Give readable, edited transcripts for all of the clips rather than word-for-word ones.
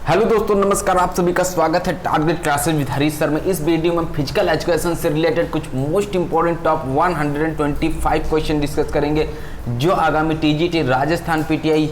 Hello दोस्तों, नमस्कार। आप सभी का स्वागत है target classes with Harish sir में। इस वीडियो में हम फिजिकल एजुकेशन से रिलेटेड कुछ most important top 125 question discuss करेंगे जो आगामी TGT, Rajasthan PTI,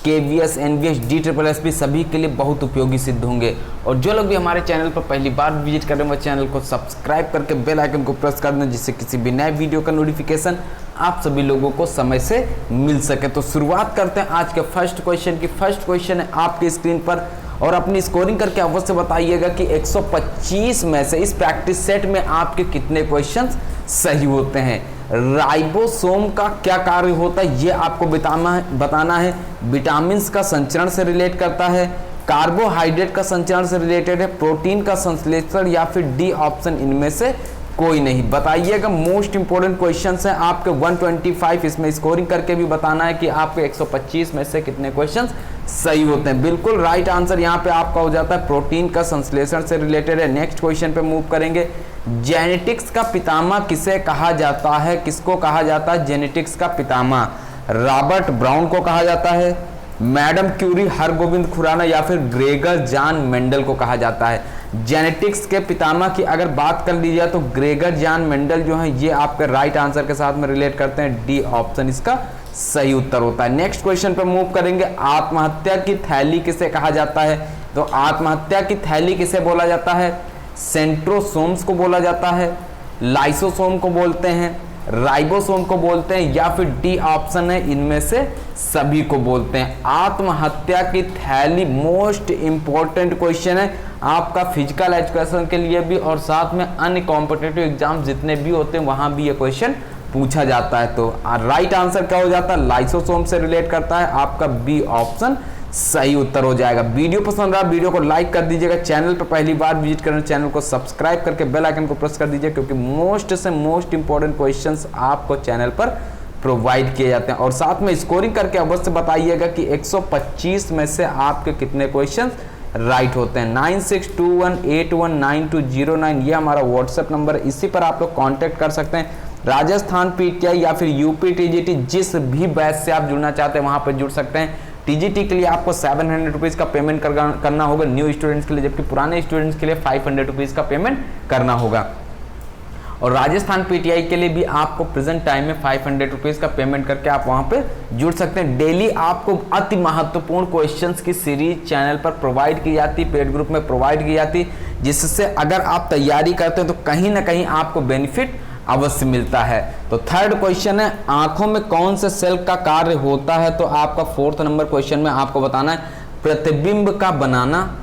KVS, NVS, DSSS सभी के लिए बहुत उपयोगी सिद्ध होंगे। और जो लोग भी हमारे चैनल पर पहली बार विजिट कर रहे हैं वो चैनल को सब्सक्राइब करके बेल आइकन को प्रेस कर दें, जिससे किसी भी नए वीडियो का नोटिफिकेशन आप सभी लोगों को समय से मिल सके। तो शुरुआत करते हैं आज के फर्स्ट क्वेश्चन की। फर्स्ट क्वेश्चन है आपकी स्क्रीन पर और अपनी स्कोरिंग करके अवश्य बताइएगा कि 125 में से इस प्रैक्टिस सेट में आपके कितने क्वेश्चंस सही होते हैं। राइबोसोम का क्या कार्य होता है ये आपको बताना है। विटामिन का संचरण से रिलेट करता है, कार्बोहाइड्रेट का संचरण से रिलेटेड है, प्रोटीन का संश्लेषण या फिर डी ऑप्शन इनमें से कोई नहीं। बताइएगा, मोस्ट इंपोर्टेंट क्वेश्चंस हैं आपके 125। इसमें स्कोरिंग करके भी बताना है कि आपके 125 में से कितने क्वेश्चंस सही होते हैं। बिल्कुल राइट आंसर यहाँ पे आपका हो जाता है प्रोटीन का संश्लेषण से रिलेटेड है। नेक्स्ट क्वेश्चन पे मूव करेंगे। जेनेटिक्स का पितामह किसे कहा जाता है? किसको कहा जाता है जेनेटिक्स का पितामह? रॉबर्ट ब्राउन को कहा जाता है, मैडम क्यूरी, हरगोविंद खुराना या फिर ग्रेगर जॉन मेंडल को कहा जाता है? जेनेटिक्स के पितामह की अगर बात कर ली जाए तो ग्रेगर जॉन मेंडल जो है ये आपके राइट आंसर के साथ में रिलेट करते हैं। डी ऑप्शन इसका सही उत्तर होता है। नेक्स्ट क्वेश्चन पे मूव करेंगे। आत्महत्या की थैली किसे कहा जाता है? तो आत्महत्या की थैली किसे बोला जाता है? सेंट्रोसोम्स को बोला जाता है, लाइसोसोम को बोलते हैं, राइबोसोम को बोलते हैं या फिर डी ऑप्शन है इनमें से सभी को बोलते हैं। आत्महत्या की थैली मोस्ट इंपॉर्टेंट क्वेश्चन है आपका फिजिकल एजुकेशन के लिए भी और साथ में अन्य कॉम्पिटिटिव एग्जाम जितने भी होते हैं वहां भी ये क्वेश्चन पूछा जाता है। तो राइट आंसर क्या हो जाता है? लाइसोसोम से रिलेट करता है। आपका बी ऑप्शन सही उत्तर हो जाएगा। वीडियो पसंद रहा वीडियो को लाइक कर दीजिएगा। चैनल पर पहली बार विजिट करना चैनल को सब्सक्राइब करके बेल आइकन को प्रेस कर दीजिए, क्योंकि मोस्ट से मोस्ट इंपॉर्टेंट क्वेश्चंस आपको चैनल पर प्रोवाइड किए जाते हैं। और साथ में स्कोरिंग करके अवश्य बताइएगा कि 125 में से आपके कितने क्वेश्चंस राइट होते हैं। 9621819209 ये हमारा व्हाट्सएप नंबर है, इसी पर आप लोग कॉन्टेक्ट कर सकते हैं। राजस्थान पीटीआई या फिर यूपी टीजीटी जिस भी बैच से आप जुड़ना चाहते हैं वहां पर जुड़ सकते हैं। टीजीटी के लिए आपको 700 रुपीज़ का पेमेंट करना होगा न्यू स्टूडेंट्स के लिए, जबकि पुराने स्टूडेंट्स के लिए 500 रुपीज़ का पेमेंट करना होगा। और राजस्थान पीटीआई के लिए भी आपको प्रेजेंट टाइम में 500 रुपीज़ का पेमेंट करके आप वहां पे जुड़ सकते हैं। डेली आपको अति महत्वपूर्ण क्वेश्चंस की सीरीज चैनल पर प्रोवाइड की जाती, पेड ग्रुप में प्रोवाइड की जाती, जिससे अगर आप तैयारी करते हैं तो कहीं ना कहीं आपको बेनिफिट अवश्य मिलता है। तो थर्ड क्वेश्चन है, आंखों में कौन से सेल का कार्य होता है? तो आपका फोर्थ नंबर क्वेश्चन में आपको बताना है प्रतिबिंब का बनाना,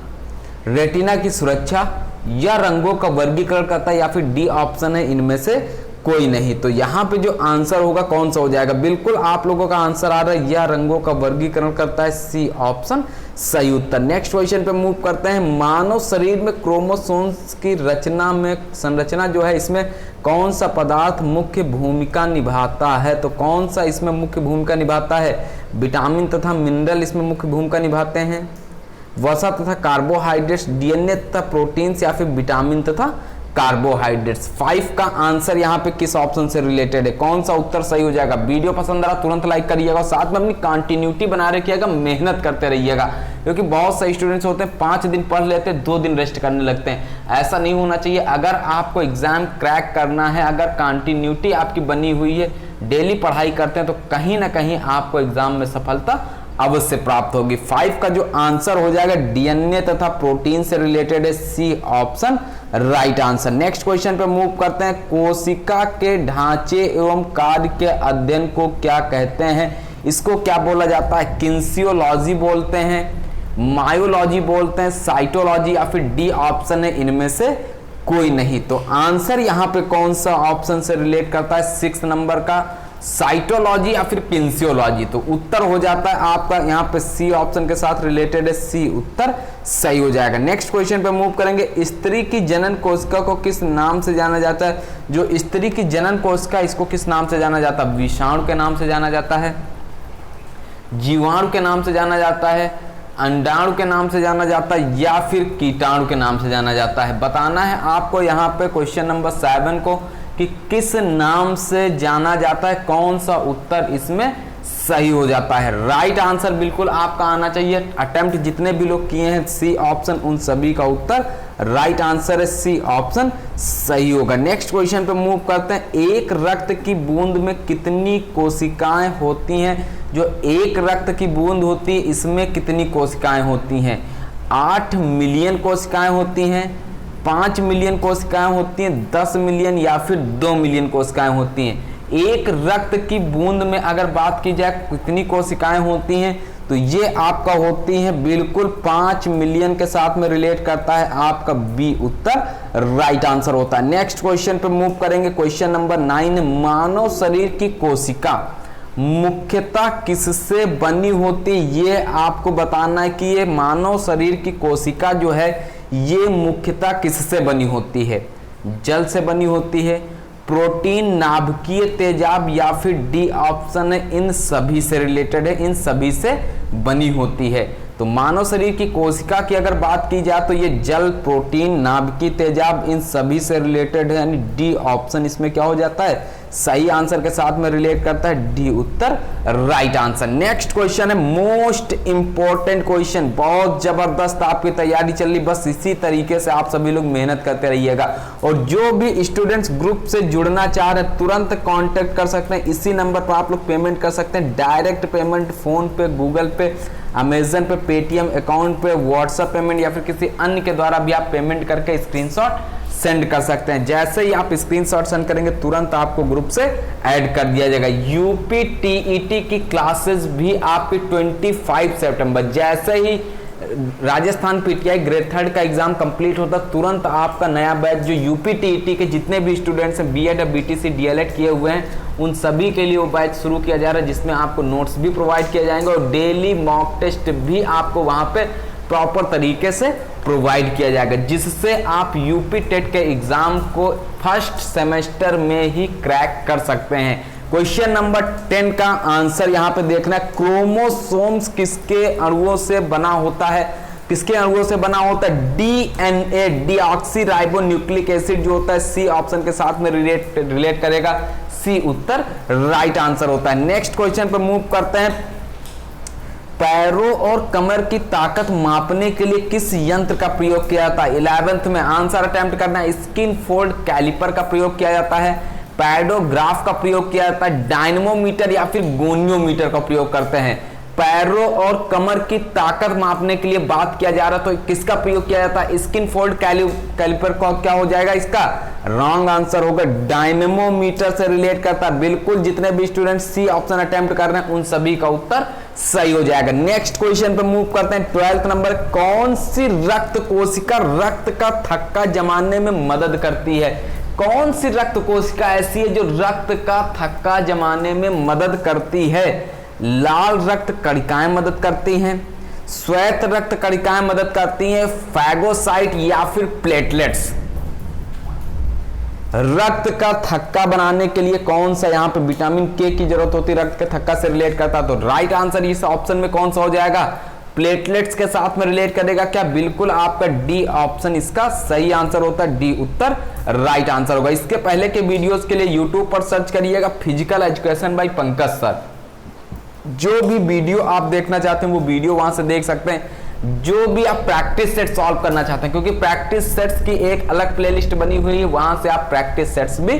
रेटिना की सुरक्षा या रंगों का वर्गीकरण करता है या फिर डी ऑप्शन है इनमें से कोई नहीं। तो यहाँ पे जो आंसर होगा कौन सा हो जाएगा? बिल्कुल आप लोगों का आंसर आ रहा है या रंगों का वर्गीकरण करता है, सी ऑप्शन सही उत्तर। नेक्स्ट क्वेश्चन पे मूव करते हैं। मानव शरीर में क्रोमोसोम्स की संरचना जो है इसमें कौन सा पदार्थ मुख्य भूमिका निभाता है? तो कौन सा इसमें मुख्य भूमिका निभाता है? विटामिन तथा मिनरल इसमें मुख्य भूमिका निभाते हैं, वसा तथा कार्बोहाइड्रेट्स, डीएनए तथा प्रोटीन्स या फिर विटामिन तथा कार्बोहाइड्रेट्स। 5 का आंसर यहाँ पे किस ऑप्शन से रिलेटेड है? कौन सा उत्तर सही हो जाएगा? वीडियो पसंद आ रहा तुरंत लाइक करिएगा और साथ में अपनी कंटिन्यूटी बना रखिएगा, मेहनत करते रहिएगा, क्योंकि बहुत सारे स्टूडेंट्स होते हैं 5 दिन पढ़ लेते हैं 2 दिन रेस्ट करने लगते हैं। ऐसा नहीं होना चाहिए। अगर आपको एग्जाम क्रैक करना है, अगर कंटिन्यूटी आपकी बनी हुई है, डेली पढ़ाई करते हैं तो कहीं ना कहीं आपको एग्जाम में सफलता अवश्य प्राप्त होगी। 5 का जो आंसर हो जाएगा डीएनए तथा प्रोटीन से रिलेटेड है, C option right answer. Next question पे मूव करते हैं। कोशिका के ढांचे एवं कार्य के अध्ययन को क्या कहते हैं? इसको क्या बोला जाता है? किन्सियोलॉजी बोलते हैं, मायोलॉजी बोलते हैं, साइटोलॉजी या फिर डी ऑप्शन है इनमें से कोई नहीं। तो आंसर यहाँ पे कौन सा ऑप्शन से रिलेट करता है? 6 नंबर का साइटोलॉजी या फिर किन्सियोलॉजी। तो उत्तर हो जाता है आपका यहाँ पे सी ऑप्शन के साथ रिलेटेड है, सी उत्तर सही हो जाएगा। नेक्स्ट क्वेश्चन पे मूव करेंगे। स्त्री की जनन कोशिका को किस नाम से जाना जाता है? जो स्त्री की जनन कोशिका इसको किस नाम से जाना जाता है? विषाणु के नाम से जाना जाता है, जीवाणु के नाम से जाना जाता है, अंडाणु के नाम से जाना जाता है या फिर कीटाणु के नाम से जाना जाता है? बताना है आपको यहाँ पे क्वेश्चन नंबर 7 को कि किस नाम से जाना जाता है। कौन सा उत्तर इसमें सही हो जाता है। राइट आंसर बिल्कुल आपका आना चाहिए। अटेम्प्ट जितने भी लोग किए हैं सी ऑप्शन, उन सभी का उत्तर राइट आंसर है सी ऑप्शन सही होगा। नेक्स्ट क्वेश्चन पे मूव करते हैं। एक रक्त की बूंद में कितनी कोशिकाएं होती हैं? जो एक रक्त की बूंद होती है इसमें कितनी कोशिकाएं होती हैं? 8 मिलियन कोशिकाएं होती हैं, 5 मिलियन कोशिकाएं होती हैं, 10 मिलियन या फिर 2 मिलियन कोशिकाएं होती हैं? एक रक्त की बूंद में अगर बात की जाए कितनी कोशिकाएं होती हैं तो ये आपका होती है बिल्कुल 5 मिलियन के साथ में रिलेट करता है। आपका बी उत्तर राइट आंसर होता है। नेक्स्ट क्वेश्चन पे मूव करेंगे। क्वेश्चन नंबर 9, मानव शरीर की कोशिका मुख्यतः किससे बनी होती? ये आपको बताना है कि ये मानव शरीर की कोशिका जो है ये मुख्यतः किससे बनी होती है? जल से बनी होती है, प्रोटीन, नाभिकीय तेजाब या फिर डी ऑप्शन है इन सभी से रिलेटेड है, इन सभी से बनी होती है। तो मानव शरीर की कोशिका की अगर बात की जाए तो ये जल, प्रोटीन, नाभिकीय तेजाब इन सभी से रिलेटेड है, यानी डी ऑप्शन इसमें क्या हो जाता है? सही आंसर के साथ में रिलेट करता है। डी उत्तर राइट आंसर। नेक्स्ट क्वेश्चन है मोस्ट इंपॉर्टेंट क्वेश्चन, बहुत जबरदस्त आपकी तैयारी चल रही, बस इसी तरीके से आप सभी लोग मेहनत करते रहिएगा। और जो भी स्टूडेंट्स ग्रुप से जुड़ना चाह रहे हैं तुरंत कांटेक्ट कर सकते हैं, इसी नंबर पर आप लोग पेमेंट कर सकते हैं। डायरेक्ट पेमेंट फोन पे, गूगल पे, अमेजन पे, पेटीएम अकाउंट पे, व्हाट्सएप पेमेंट या फिर किसी अन्य के द्वारा भी आप पेमेंट करके स्क्रीनशॉट सेंड कर सकते हैं। जैसे ही आप स्क्रीनशॉट सेंड करेंगे तुरंत आपको ग्रुप से ऐड कर दिया जाएगा। यूपी टीईटी की क्लासेस भी आपकी 25 सितंबर, जैसे ही राजस्थान पीटीआई ग्रेड 3 का एग्जाम कंप्लीट होता तुरंत आपका नया बैच जो यूपी टीईटी के जितने भी स्टूडेंट्स हैं बीएड या बीटीसी डीएलएड किए हुए हैं उन सभी के लिए वो बैच शुरू किया जा रहा है, जिसमें आपको नोट्स भी प्रोवाइड किए जाएंगे और डेली मॉक टेस्ट भी आपको वहां पे प्रॉपर तरीके से प्रोवाइड किया जाएगा, जिससे आप यूपी टेट के एग्जाम को फर्स्ट सेमेस्टर में ही क्रैक कर सकते हैं। क्वेश्चन नंबर 10 का आंसर यहां पे देखना है। क्रोमोसोम्स किसके अणुओं से बना होता है? किसके अणुओं से बना होता है? DNA, deoxy ribo nucleic acid जो होता है सी ऑप्शन के साथ में रिलेट करेगा। सी उत्तर राइट आंसर होता है। नेक्स्ट क्वेश्चन पे मूव करते हैं। पैरों और कमर की ताकत मापने के लिए किस यंत्र का प्रयोग किया जाता है? 11th में आंसर अटेम्प्ट करना है। स्किन फोल्ड कैलिपर का प्रयोग किया जाता है, पैडोग्राफ का प्रयोग किया जाता है, डायनमोमीटर या फिर गोनियोमीटर का प्रयोग करते हैं। पैरों और कमर की ताकत मापने के लिए बात किया जा रहा है तो किसका प्रयोग किया जाता है? स्किन फोल्ड कैलिपर का क्या हो जाएगा? इसका रॉन्ग आंसर होगा, डायनमोमीटर से रिलेट करता है। बिल्कुल जितने भी स्टूडेंट सी ऑप्शन अटेम्प्ट कर रहे हैं उन सभी का उत्तर सही हो जाएगा। नेक्स्ट क्वेश्चन पे मूव करते हैं। 12th नंबर, कौन सी रक्त कोशिका रक्त का थक्का जमाने में मदद करती है? कौन सी रक्त कोशिका ऐसी है जो रक्त का थक्का जमाने में मदद करती है? लाल रक्त कणिकाएं मदद करती हैं, श्वेत रक्त कणिकाएं मदद करती हैं, फैगोसाइट या फिर प्लेटलेट्स? रक्त का थक्का बनाने के लिए कौन सा यहां पे विटामिन के की जरूरत होती है, रक्त के थक्का से रिलेट करता है? तो राइट आंसर इस ऑप्शन में कौन सा हो जाएगा? प्लेटलेट्स के साथ में रिलेट करेगा क्या? बिल्कुल आपका डी ऑप्शन इसका सही आंसर होता है। डी उत्तर राइट आंसर होगा। इसके पहले के वीडियोस के लिए यूट्यूब पर सर्च करिएगा physical education by Pankaj sir. जो भी वीडियो आप देखना चाहते हैं वो वीडियो वहां से देख सकते हैं। जो भी आप प्रैक्टिस सेट सॉल्व करना चाहते हैं, क्योंकि प्रैक्टिस सेट्स की एक अलग प्लेलिस्ट बनी हुई है, वहां से आप प्रैक्टिस सेट्स भी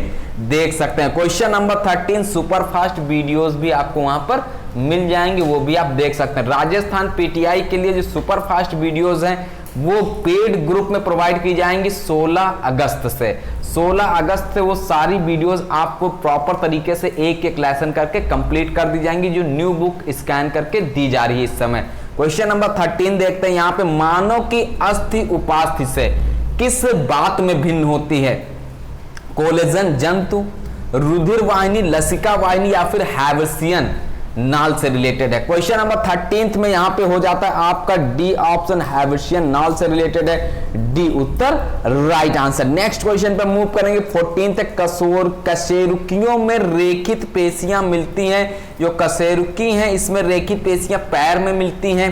देख सकते हैं। Question number 13, super fast videos भी आपको वहां पर मिल जाएंगे, वो भी आप देख सकते हैं। राजस्थान पीटीआई के लिए जो सुपर फास्ट वीडियोस हैं वो पेड ग्रुप में प्रोवाइड की जाएंगी 16 अगस्त से। 16 अगस्त से वो सारी वीडियोस आपको प्रॉपर तरीके से एक एक लेसन करके कंप्लीट कर दी जाएंगी, जो न्यू बुक स्कैन करके दी जा रही है इस समय। क्वेश्चन नंबर 13 देखते हैं। यहाँ पे मानव की अस्थि उपास्थि से किस बात में भिन्न होती है? कोलेजन जंतु, रुधिर वाहिनी, लसिका वाहिनी या फिर हैवसियन नाल से रिलेटेड है। क्वेश्चन नंबर 13 में यहां पे हो जाता है आपका डी ऑप्शन, हैवसियन नाल से रिलेटेड है। डी उत्तर राइट आंसर। नेक्स्ट क्वेश्चन पे मूव करेंगे। 14 तक कशेरुकियों में रेखित पेशियां मिलती हैं। जो कशेरुकी हैं इसमें रेखित पेशियां पैर में मिलती हैं,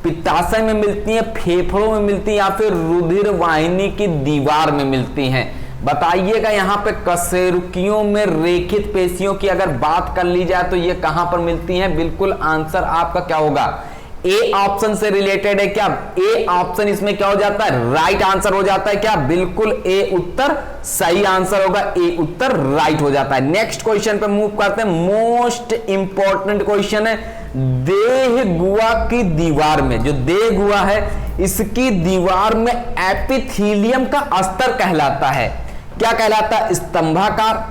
पित्ताशय में मिलती हैं, फेफड़ों में मिलती हैं या फिर रुधिर वाहिनी की दीवार में मिलती हैं? बताइएगा यहाँ पे कशेरुकियों में रेखित पेशियों की अगर बात कर ली जाए तो ये कहां पर मिलती हैं? बिल्कुल आंसर आपका क्या होगा? ए ऑप्शन से रिलेटेड है क्या? ए ऑप्शन इसमें क्या हो जाता है? राइट आंसर हो जाता है क्या? बिल्कुल ए उत्तर सही आंसर होगा, ए उत्तर राइट हो जाता है। नेक्स्ट क्वेश्चन पे मूव करते हैं। मोस्ट इंपॉर्टेंट क्वेश्चन है, देह गुहा की दीवार में, जो देह गुहा है इसकी दीवार में एपिथीलियम का अस्तर कहलाता है, क्या कहलाता है? स्तंभाकार,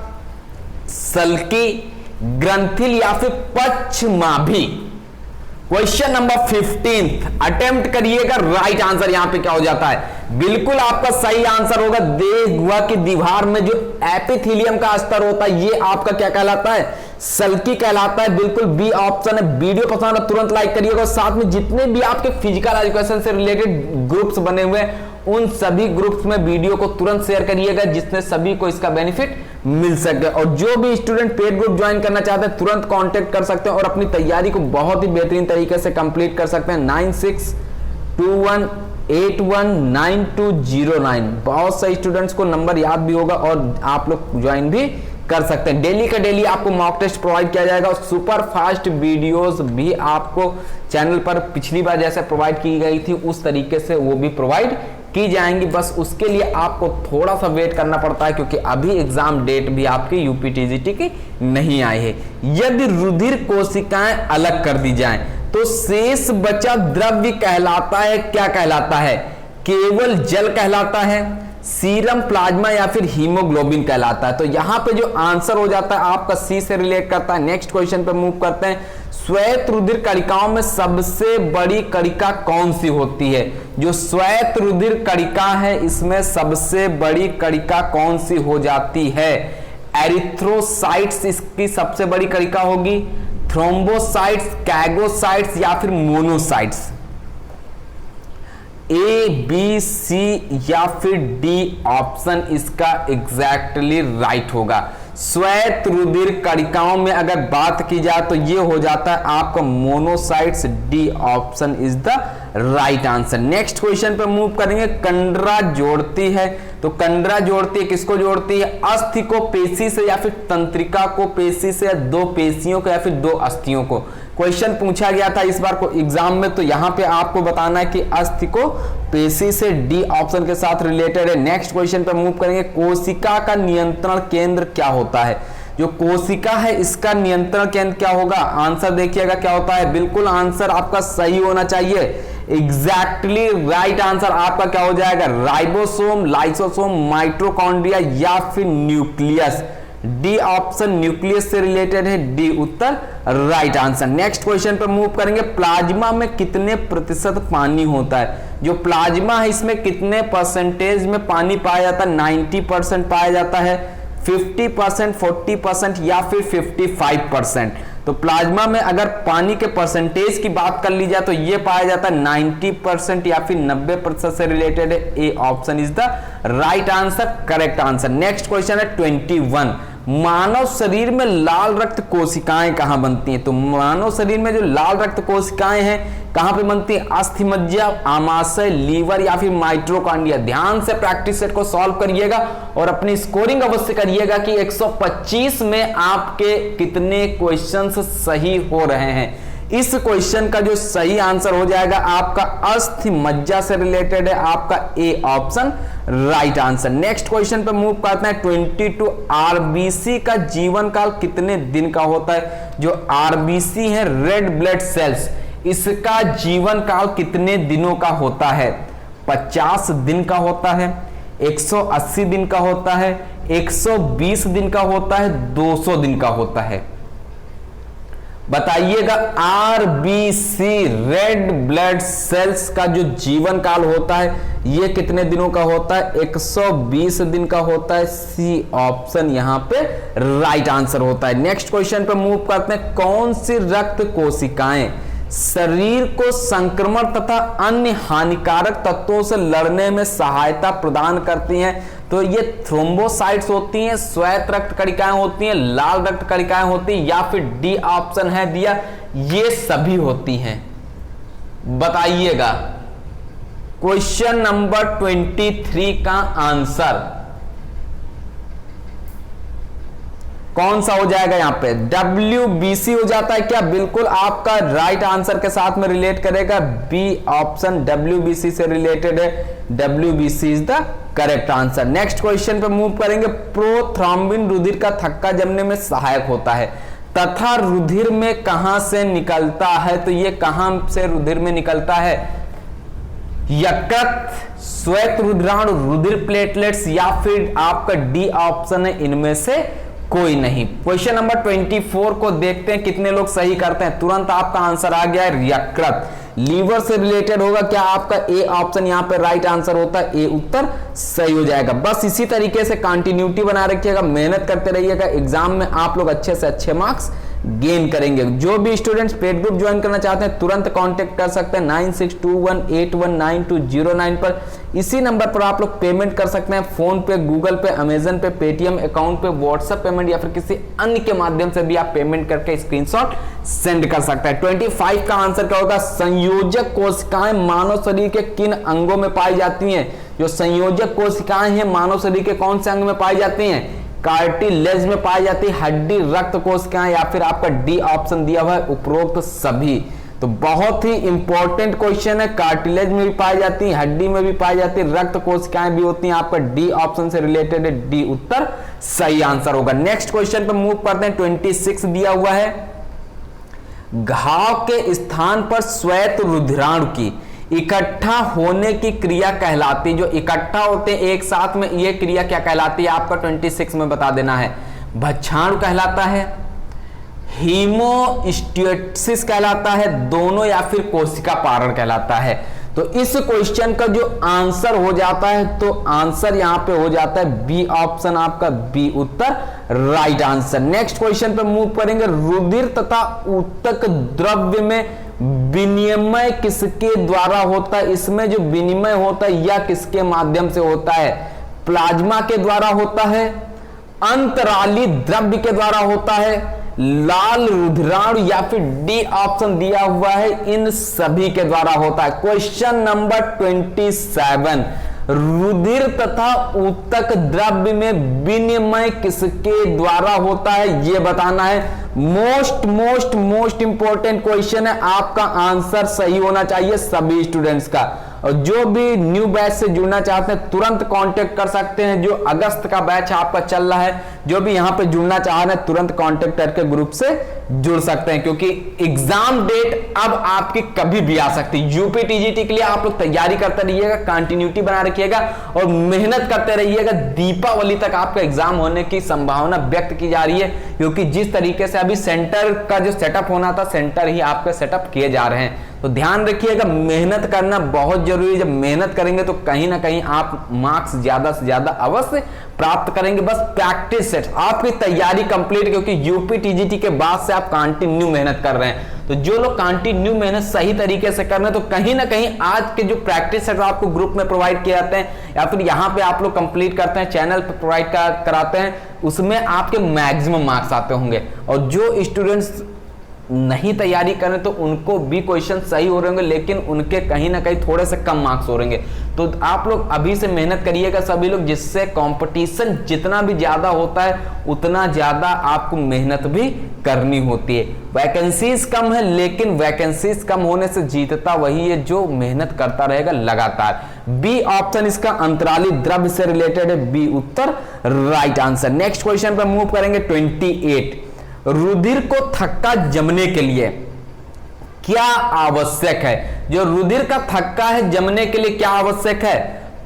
सल्की, ग्रंथिल या फिर पक्षमाभी। क्वेश्चन नंबर 15 अटेम्प्ट करिएगा, राइट आंसर यहां पे क्या हो जाता है? बिल्कुल आपका सही आंसर होगा, देह गुहा की दीवार में जो एपिथेलियम का स्तर होता है ये आपका क्या कहलाता है? सल्की कहलाता है। बिल्कुल बी ऑप्शन है। वीडियो पसंद है तुरंत लाइक करिएगा और साथ में जितने भी आपके फिजिकल एजुकेशन से रिलेटेड ग्रुप्स बने हुए हैं उन सभी ग्रुप्स में वीडियो को तुरंत शेयर करिएगा, जिससे सभी को इसका बेनिफिट मिल सके। और जो भी स्टूडेंट पेड ग्रुप ज्वाइन करना चाहते हैं तुरंत कांटेक्ट कर सकते हैं और अपनी तैयारी को बहुत ही बेहतरीन तरीके से कंप्लीट कर सकते हैं। 9621819209। बहुत सारे स्टूडेंट्स को नंबर याद भी होगा और आप लोग ज्वाइन भी कर सकते हैं। डेली का डेली आपको मॉक टेस्ट प्रोवाइड किया जाएगा और सुपर फास्ट वीडियोस भी आपको चैनल पर पिछली बार जैसे प्रोवाइड की गई थी उस तरीके से वो भी प्रोवाइड की जाएंगी। बस उसके लिए आपको थोड़ा सा वेट करना पड़ता है क्योंकि अभी एग्जाम डेट भी आपकी यूपीटीजीटी की नहीं आई है। यदि रुधिर कोशिकाएं अलग कर दी जाएं तो शेष बचा द्रव्य कहलाता है, क्या कहलाता है? केवल जल कहलाता है, सीरम, प्लाज्मा या फिर हीमोग्लोबिन कहलाता है। तो यहां पे जो आंसर हो जाता है आपका सी से रिलेट करता है। नेक्स्ट क्वेश्चन पे मूव करते हैं। श्वेत रुधिर कणिकाओं में सबसे बड़ी कणिका कौन सी होती है? जो श्वेत रुधिर कणिका है इसमें सबसे बड़ी कणिका कौन सी हो जाती है? एरिथ्रोसाइट्स इसकी सबसे बड़ी कणिका होगी, थ्रोम्बोसाइट्स, कैगोसाइट्स या फिर मोनोसाइट्स? ए, बी, सी या फिर डी ऑप्शन इसका एग्जैक्टली राइट होगा। श्वेत रुधिर कणिकाओं में अगर बात की जाए तो ये हो जाता है आपका monocytes. D option is the right answer. Next question पे मूव करेंगे। कंडरा जोड़ती है, तो कंडरा जोड़ती है, किसको जोड़ती है? अस्थि को पेशी से या फिर तंत्रिका को पेशी से, या दो पेशियों को या फिर दो अस्थियों को। क्वेश्चन पूछा गया था इस बार को एग्जाम में, तो यहां पे आपको बताना है कि अस्थि को पेशी से। डी ऑप्शन के साथ रिलेटेड है। नेक्स्ट क्वेश्चन पे मूव करेंगे। कोशिका का नियंत्रण केंद्र क्या होता है? जो कोशिका है इसका नियंत्रण केंद्र क्या होगा? आंसर देखिएगा क्या होता है। बिल्कुल आंसर आपका सही होना चाहिए, एग्जैक्टली राइट आंसर आपका क्या हो जाएगा? राइबोसोम, लाइसोसोम, माइटोकॉन्ड्रिया या फिर न्यूक्लियस। डी ऑप्शन न्यूक्लियस से रिलेटेड है, डी उत्तर राइट आंसर। नेक्स्ट क्वेश्चन पर मूव करेंगे। प्लाज्मा में कितने प्रतिशत पानी होता है? जो प्लाज्मा है इसमें कितने परसेंटेज में पानी पाया जाता है? 90% पाया जाता है, 50%, 40% या फिर 55%। तो प्लाज्मा में अगर पानी के परसेंटेज की बात कर ली जाए तो ये पाया जाता है 90% या फिर 90% से रिलेटेड है। A option is the right answer, correct answer. Next question है 21। मानव शरीर में लाल रक्त कोशिकाएं कहां बनती हैं? तो मानव शरीर में जो लाल रक्त कोशिकाएं हैं कहां पे बनती है? अस्थि मज्जा, आमाशय, लीवर या फिर माइटोकॉन्ड्रिया। ध्यान से प्रैक्टिस सेट को सॉल्व करिएगा और अपनी स्कोरिंग अवश्य करिएगा कि 125 में आपके कितने क्वेश्चंस सही हो रहे हैं। इस क्वेश्चन का जो सही आंसर हो जाएगा आपका अस्थि मज्जा से रिलेटेड है, आपका A option right answer. Next question पे मूव करते हैं। 22 आरबीसी का जीवन काल कितने दिन का होता है? जो आरबीसी है रेड ब्लड सेल्स, इसका जीवन काल कितने दिनों का होता है? 50 दिन का होता है, 180 दिन का होता है, 120 दिन का होता है, 200 दिन का होता है? बताइएगा। आरबीसी रेड ब्लड सेल्स का जो जीवन काल होता है ये कितने दिनों का होता है? 120 दिन का होता है। सी ऑप्शन यहां पे राइट आंसर होता है। नेक्स्ट क्वेश्चन पे मूव करते हैं। कौन सी रक्त कोशिकाएं शरीर को संक्रमण तथा अन्य हानिकारक तत्वों से लड़ने में सहायता प्रदान करती हैं? तो ये थ्रोम्बोसाइट्स होती हैं, श्वेत रक्त कणिकाएं होती हैं, लाल रक्त कणिकाएं होती हैं या फिर डी ऑप्शन है दिया, ये सभी होती हैं। बताइएगा। क्वेश्चन नंबर 23 का आंसर कौन सा हो जाएगा यहाँ पे, WBC हो जाता है क्या, बिल्कुल आपका राइट आंसर के साथ में रिलेट करेगा, बी ऑप्शन WBC से रिलेटेड है, WBC is the correct answer. Next question पे मूव करेंगे, प्रोथ्रॉम्बिन रुधिर का थक्का जमने में सहायक होता है तथा रुधिर में कहां से निकलता है, तो ये कहां से रुधिर में निकलता है, यकृत, श्वेत रुधिराणु, रुधिर प्लेटलेट्स या फिर आपका डी ऑप्शन है इनमें से कोई नहीं। क्वेश्चन नंबर 24 को देखते हैं कितने लोग सही करते हैं। तुरंत आपका आंसर आ गया है यकृत, लीवर से रिलेटेड होगा क्या, आपका ए ऑप्शन यहां पे राइट आंसर होता है, ए उत्तर सही हो जाएगा। बस इसी तरीके से कंटिन्यूटी बना रखिएगा, मेहनत करते रहिएगा, एग्जाम में आप लोग अच्छे से अच्छे मार्क्स गेन करेंगे। जो भी स्टूडेंट्स पेड ग्रुप ज्वाइन करना चाहते हैं तुरंत कांटेक्ट कर सकते हैं 9621819209 पर। इसी नंबर पर आप लोग पेमेंट कर सकते हैं, फोन पे, गूगल पे, अमेजन पे, पेटीएम अकाउंट पे, व्हाट्सएप पेमेंट या फिर किसी अन्य के माध्यम से भी आप पेमेंट करके स्क्रीनशॉट सेंड कर सकते हैं। 25 का आंसर क्या होगा, संयोजक कोशिकाएं मानव शरीर के किन अंगों में पाई जाती हैं। जो संयोजक कोशिकाएं हैं मानव शरीर के कौन से अंग में पाई जाती हैं, कार्टिलेज में पाई जाती है, हड्डी, रक्त कोशिकाएं या फिर आपका डी ऑप्शन दिया हुआ है उपरोक्त सभी। तो बहुत ही इंपॉर्टेंट क्वेश्चन है, कार्टिलेज में भी पाई जाती है, हड्डी में भी पाई जाती है, रक्त कोशिकाएं भी होती हैं, आपका डी ऑप्शन से रिलेटेड है, डी उत्तर सही आंसर होगा। नेक्स्ट क्वेश्चन पे मूव करते हैं, 26 दिया हुआ है, घाव के स्थान पर श्वेत रुधिराणु की इकट्ठा होने की क्रिया कहलाती है। जो इकट्ठा होते हैं एक साथ में, यह क्रिया क्या कहलाती है, आपका 26 में बता देना है। भक्षाणु कहलाता है, हीमोस्टेसिस कहलाता है, दोनों या फिर कोशिका पारण कहलाता है। तो इस क्वेश्चन का जो आंसर हो जाता है, तो आंसर यहां पे हो जाता है बी ऑप्शन, आपका बी उत्तर राइट आंसर। नेक्स्ट क्वेश्चन पे मूव करेंगे, रुधिर तथा ऊतक द्रव्य में विनिमय किसके द्वारा होता है। इसमें जो विनिमय होता है या किसके माध्यम से होता है, प्लाज्मा के द्वारा होता है, अंतराली द्रव्य के द्वारा होता है, लाल रुधिराणु या फिर डी ऑप्शन दिया हुआ है इन सभी के द्वारा होता है। क्वेश्चन नंबर 27, रुधिर तथा ऊतक द्रव्य में विनिमय किसके द्वारा होता है, यह बताना है। मोस्ट इंपॉर्टेंट क्वेश्चन है, आपका आंसर सही होना चाहिए सभी स्टूडेंट्स का। और जो भी न्यू बैच से जुड़ना चाहते हैं तुरंत कांटेक्ट कर सकते हैं, जो अगस्त का बैच आपका चल रहा है, जो भी यहां पे जुड़ना चाह रहे हैं तुरंत कांटेक्ट करके ग्रुप से जुड़ सकते हैं, क्योंकि एग्जाम डेट अब आपकी कभी भी आ सकती है। यूपी टीजीटी के लिए आप लोग तैयारी करते रहिएगा, कंटिन्यूटी बना रखिएगा और मेहनत करते रहिएगा। दीपावली तक आपका एग्जाम होने की संभावना व्यक्त की जा रही है, क्योंकि जिस तरीके से अभी सेंटर का जो सेटअप होना था, सेंटर ही आपके सेटअप किए जा रहे हैं। तो ध्यान रखिएगा, मेहनत करना बहुत जरूरी है। जब मेहनत करेंगे तो कहीं ना कहीं आप मार्क्स ज्यादा से ज्यादा अवश्य प्राप्त करेंगे। बस प्रैक्टिस सेट, आपकी तैयारी कंप्लीट, क्योंकि यूपी टीजीटी के बाद से आप कंटिन्यू मेहनत कर रहे हैं। तो जो लोग कंटिन्यू मेहनत सही तरीके से कर रहे हैं, तो कहीं ना कहीं आज के जो प्रैक्टिस सेट आपको ग्रुप में प्रोवाइड किए जाते हैं या फिर यहाँ पे आप लोग कंप्लीट करते हैं, चैनल पे प्रोवाइड कराते हैं, उसमें आपके मैक्सिमम मार्क्स आते होंगे। और जो स्टूडेंट्स नहीं तैयारी करें तो उनको भी क्वेश्चन सही हो रहे होंगे, लेकिन उनके कहीं ना कहीं थोड़े से कम मार्क्स हो रहेंगे। तो आप लोग अभी से मेहनत करिएगा सभी लोग, जिससे कंपटीशन जितना भी ज्यादा होता है उतना ज्यादा आपको मेहनत भी करनी होती है। वैकेंसीज कम है, लेकिन वैकेंसीज कम होने से जीतता वही है जो मेहनत करता रहेगा लगातार। बी ऑप्शन इसका अंतराली द्रव्य से रिलेटेड है, बी उत्तर राइट आंसर। नेक्स्ट क्वेश्चन पर मूव करेंगे 28, रुधिर को थक्का जमने के लिए क्या आवश्यक है। जो रुधिर का थक्का है जमने के लिए क्या आवश्यक है,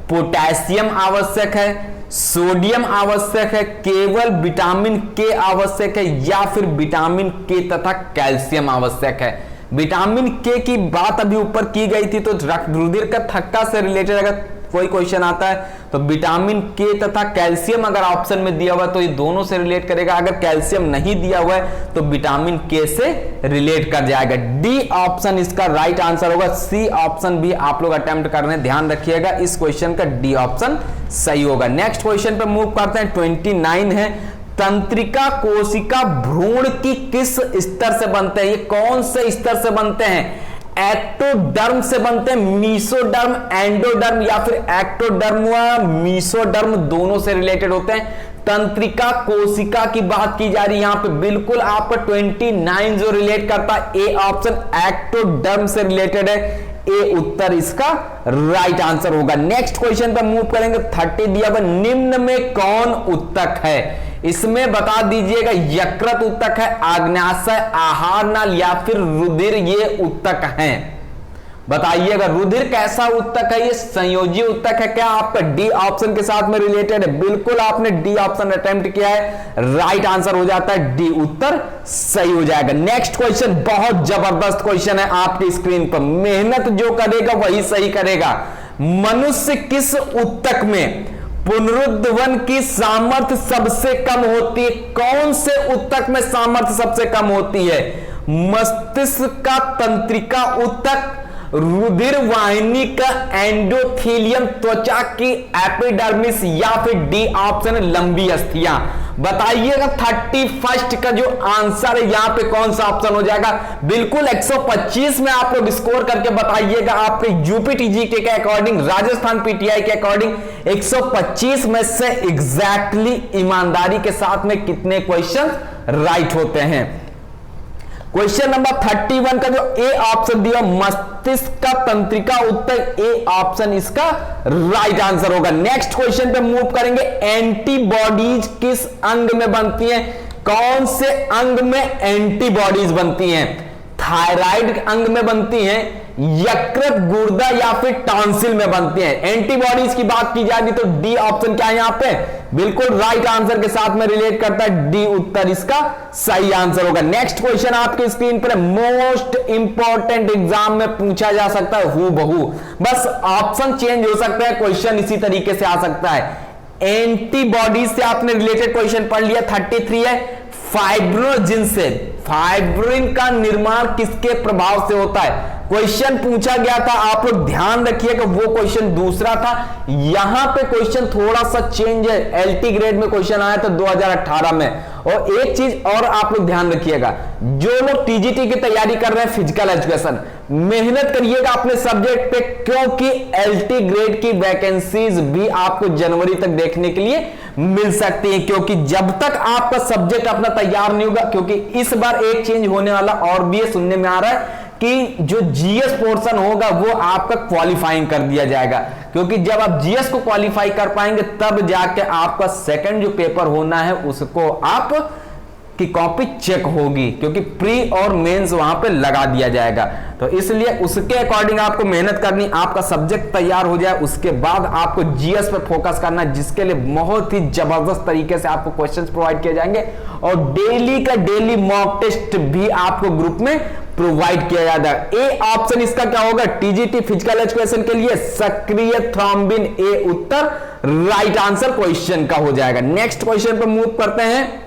पोटेशियम आवश्यक है, सोडियम आवश्यक है, केवल विटामिन के आवश्यक है या फिर विटामिन के तथा कैल्शियम आवश्यक है। विटामिन के की बात अभी ऊपर की गई थी, तो रुधिर का थक्का से रिलेटेड अगर कोई क्वेश्चन आता है तो विटामिन के तथा कैल्शियम अगर ऑप्शन में दिया हुआ है तो ये दोनों से रिलेट करेगा। अगर कैल्शियम नहीं दिया हुआ है तो विटामिन के से रिलेट कर जाएगा। डी ऑप्शन इसका राइट आंसर होगा। सी ऑप्शन भी आप लोग अटेम्प्ट कर रहे हैं, ध्यान रखिएगा इस क्वेश्चन का डी ऑप्शन सही होगा। नेक्स्ट क्वेश्चन पे मूव करते हैं, 29 है, तंत्रिका कोशिका भ्रूण की किस स्तर से बनते हैं। ये कौन से स्तर से बनते हैं, एक्टोडर्म से बनते हैं, मीसोडर्म, एंडोडर्म या फिर एक्टोडर्म व मीसोडर्म दोनों से रिलेटेड होते हैं। तंत्रिका कोशिका की बात की जा रही है यहां पे, बिल्कुल आपका 29 जो रिलेट करता है, ए ऑप्शन एक्टोडर्म से रिलेटेड है, ए उत्तर इसका राइट आंसर होगा। नेक्स्ट क्वेश्चन पर मूव करेंगे। 30 दिया हुआ, निम्न में कौन उत्तक है? इसमें बता दीजिएगा, यकृत उत्तक है, आग्नेयाशय, आहार नाल या फिर रुधिर, ये उत्तक हैं। बताइएगा रुधिर कैसा उत्तक है? ये संयोजी उत्तक है क्या? आपका डी ऑप्शन के साथ में रिलेटेड है, बिल्कुल आपने डी ऑप्शन अटेम्प्ट किया है, राइट आंसर हो जाता है डी, उत्तर सही हो जाएगा। नेक्स्ट क्वेश्चन बहुत जबरदस्त क्वेश्चन है आपकी स्क्रीन पर, मेहनत जो करेगा वही सही करेगा। मनुष्य किस उत्तक में पुनरुद्धावन की सामर्थ्य सबसे कम होती है? कौन से उत्तक में सामर्थ्य सबसे कम होती है? मस्तिष्क का तंत्रिका उत्तक, रुधिर वाहिनी का एंडोथेलियम, त्वचा की एपिडर्मिस, या फिर डी ऑप्शन लंबी अस्थियां। बताइएगा 31 का जो आंसर है यहां पे कौन सा ऑप्शन हो जाएगा? बिल्कुल 125 में आप लोग स्कोर करके बताइएगा आपके यूपी टीजीटी के अकॉर्डिंग, राजस्थान पीटीआई के अकॉर्डिंग 125 में से एग्जैक्टली ईमानदारी के साथ में कितने क्वेश्चन राइट होते हैं। क्वेश्चन नंबर 31 का जो ए ऑप्शन दिया, मस्तिष्क का तंत्रिका उत्तक, ए ऑप्शन इसका राइट आंसर होगा। नेक्स्ट क्वेश्चन पे मूव करेंगे। एंटीबॉडीज किस अंग में बनती हैं? कौन से अंग में एंटीबॉडीज बनती हैं? थायराइड अंग में बनती हैं, यकृत, गुर्दा या फिर टॉन्सिल में बनती हैं? एंटीबॉडीज की बात की जाएगी तो डी ऑप्शन क्या है यहां पे? बिल्कुल राइट आंसर के साथ में रिलेट करता है, डी उत्तर इसका सही आंसर होगा। नेक्स्ट क्वेश्चन आपके स्क्रीन पर, मोस्ट इंपॉर्टेंट एग्जाम में पूछा जा सकता है हूबहू, बस ऑप्शन चेंज हो सकता है, क्वेश्चन इसी तरीके से आ सकता है। एंटीबॉडीज से आपने रिलेटेड क्वेश्चन पढ़ लिया, 33 है, फाइब्रोजिन से, फाइब्रिन का निर्माण किसके प्रभाव से होता है? क्वेश्चन पूछा गया था, आप लोग ध्यान रखिएगा वो क्वेश्चन दूसरा था, यहां पे क्वेश्चन थोड़ा सा चेंज है, एलटी ग्रेड में क्वेश्चन आया था 2018 में। और एक चीज और आप लोग ध्यान रखिएगा, जो लोग टीजीटी की तैयारी कर रहे हैं फिजिकल एजुकेशन, मेहनत करिएगा अपने सब्जेक्ट पे, क्योंकि एलटी ग्रेड की वैकेंसीज भी आपको जनवरी तक देखने के लिए मिल सकती है, क्योंकि जब तक आपका सब्जेक्ट अपना तैयार नहीं होगा, क्योंकि इस बार एक चेंज होने वाला और भी सुनने में आ रहा है कि जो जीएस पोर्शन होगा वो आपका क्वालिफाइंग कर दिया जाएगा, क्योंकि जब आप जीएस को क्वालिफाई कर पाएंगे तब जाके आपका सेकंड जो पेपर होना है उसको आप की कॉपी चेक होगी, क्योंकि प्री और मेंस वहां पे लगा दिया जाएगा। तो इसलिए उसके अकॉर्डिंग आपको मेहनत करनी, आपका सब्जेक्ट तैयार हो जाए उसके बाद आपको जीएस पे फोकस करना, जिसके लिए बहुत ही जबरदस्त तरीके से आपको क्वेश्चंस प्रोवाइड किए जाएंगे और डेली का डेली मॉक टेस्ट भी आपको ग्रुप में प्रोवाइड किया जाता है। ए ऑप्शन इसका क्या होगा? टीजीटी फिजिकल एजुकेशन के लिए सक्रिय थ्रोम्बिन, ए उत्तर राइट आंसर क्वेश्चन का हो जाएगा। नेक्स्ट क्वेश्चन पे मूव करते हैं।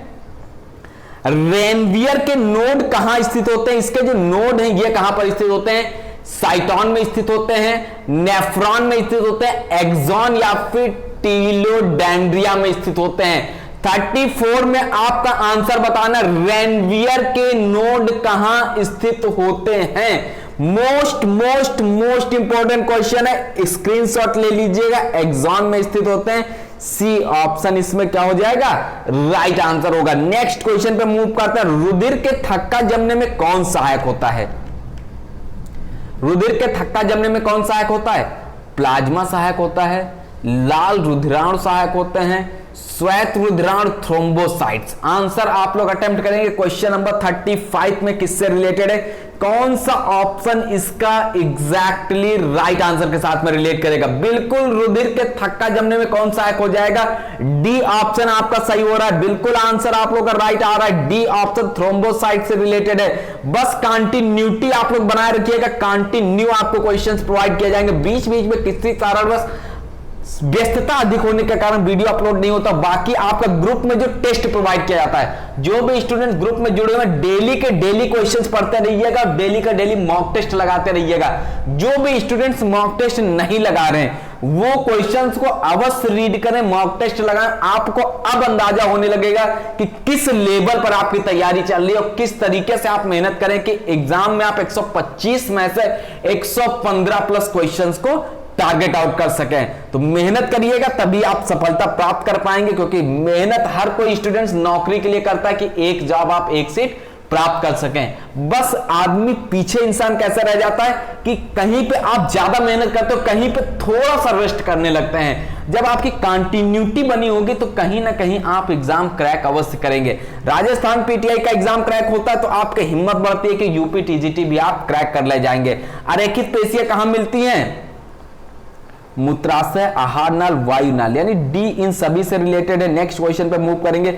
रेनवियर के नोड कहां स्थित होते हैं? इसके जो नोड हैं ये कहां पर स्थित होते हैं? साइटोन में स्थित होते हैं, नेफ्रॉन में स्थित होते हैं, एक्सॉन या फिर टीलोडेंड्रिया में स्थित होते हैं। 34 में आपका आंसर बताना, रेनवियर के नोड कहां स्थित होते हैं? मोस्ट इंपॉर्टेंट क्वेश्चन है, स्क्रीनशॉट ले लीजिएगा। एक्सॉन में स्थित होते हैं, सी ऑप्शन इसमें क्या हो जाएगा? राइट आंसर होगा। नेक्स्ट क्वेश्चन पे मूव करते हैं। रुधिर के थक्का जमने में कौन सहायक होता है? रुधिर के थक्का जमने में कौन सहायक होता है? प्लाज्मा सहायक होता है, लाल रुधिराणु सहायक होते हैं, श्वेत रुधिराणु थ्रोम्बोसाइट्स। आंसर आप लोग अटेम्प्ट करेंगे। क्वेश्चन नंबर 35 में किससे रिलेटेड है? कौन सा ऑप्शन इसका एग्जैक्टली राइट आंसर के साथ में रिलेट करेगा? बिल्कुल रुधिर के थक्का जमने में कौन सहायक हो जाएगा? डी ऑप्शन आपका सही हो रहा है, बिल्कुल आंसर आप लोग का राइट आ रहा है, डी ऑप्शन थ्रोम्बोसाइट से रिलेटेड है। बस कंटिन्यूटी आप लोग बनाए रखिएगा, कंटिन्यू आपको क्वेश्चंस प्रोवाइड किए जाएंगे, बीच बीच में किसी कारणवश व्यस्तता अधिक होने के कारण वीडियो अपलोड नहीं होता। बाकी आपका ग्रुप में जो टेस्ट प्रोवाइड किया जाता है, जो भी स्टूडेंट ग्रुप में जुड़े हुए डेली के डेली क्वेश्चंस पढ़ते रहिएगा, डेली का डेली मॉक टेस्ट लगाते रहिएगा। जो भी स्टूडेंट्स मॉक टेस्ट नहीं लगा रहे हैं वो क्वेश्चंस को अवश्य रीड करें, मॉक टेस्ट लगाएं। आपको अब अंदाजा होने लगेगा कि किस लेवल पर आपकी तैयारी चल रही है और किस तरीके से आप मेहनत करें कि एग्जाम में आप 125 में से 115 प्लस क्वेश्चंस को टारगेट आउट कर सकें। तो मेहनत करिएगा तभी आप सफलता प्राप्त कर पाएंगे, क्योंकि मेहनत हर कोई स्टूडेंट्स नौकरी के लिए करता है कि एक जॉब आप एक सीट प्राप्त कर सकें। बस आदमी पीछे इंसान कैसा रह जाता है कि कहीं पे आप ज्यादा मेहनत करते हो, कहीं पे थोड़ा सा रेस्ट करने लगते हैं। जब आपकी कंटिन्यूटी बनी होगी तो कहीं ना कहीं आप एग्जाम क्रैक अवश्य करेंगे। राजस्थान पीटीआई का एग्जाम क्रैक होता है तो आपकी हिम्मत बढ़ती है कि यूपी टीजीटी भी आप क्रैक कर ले जाएंगे। अरेखित पेशियां कहां मिलती हैं? मूत्राशय, आहार नाल, वायु नाल, यानी डी इन सभी से रिलेटेड है। नेक्स्ट क्वेश्चन पे मूव करेंगे।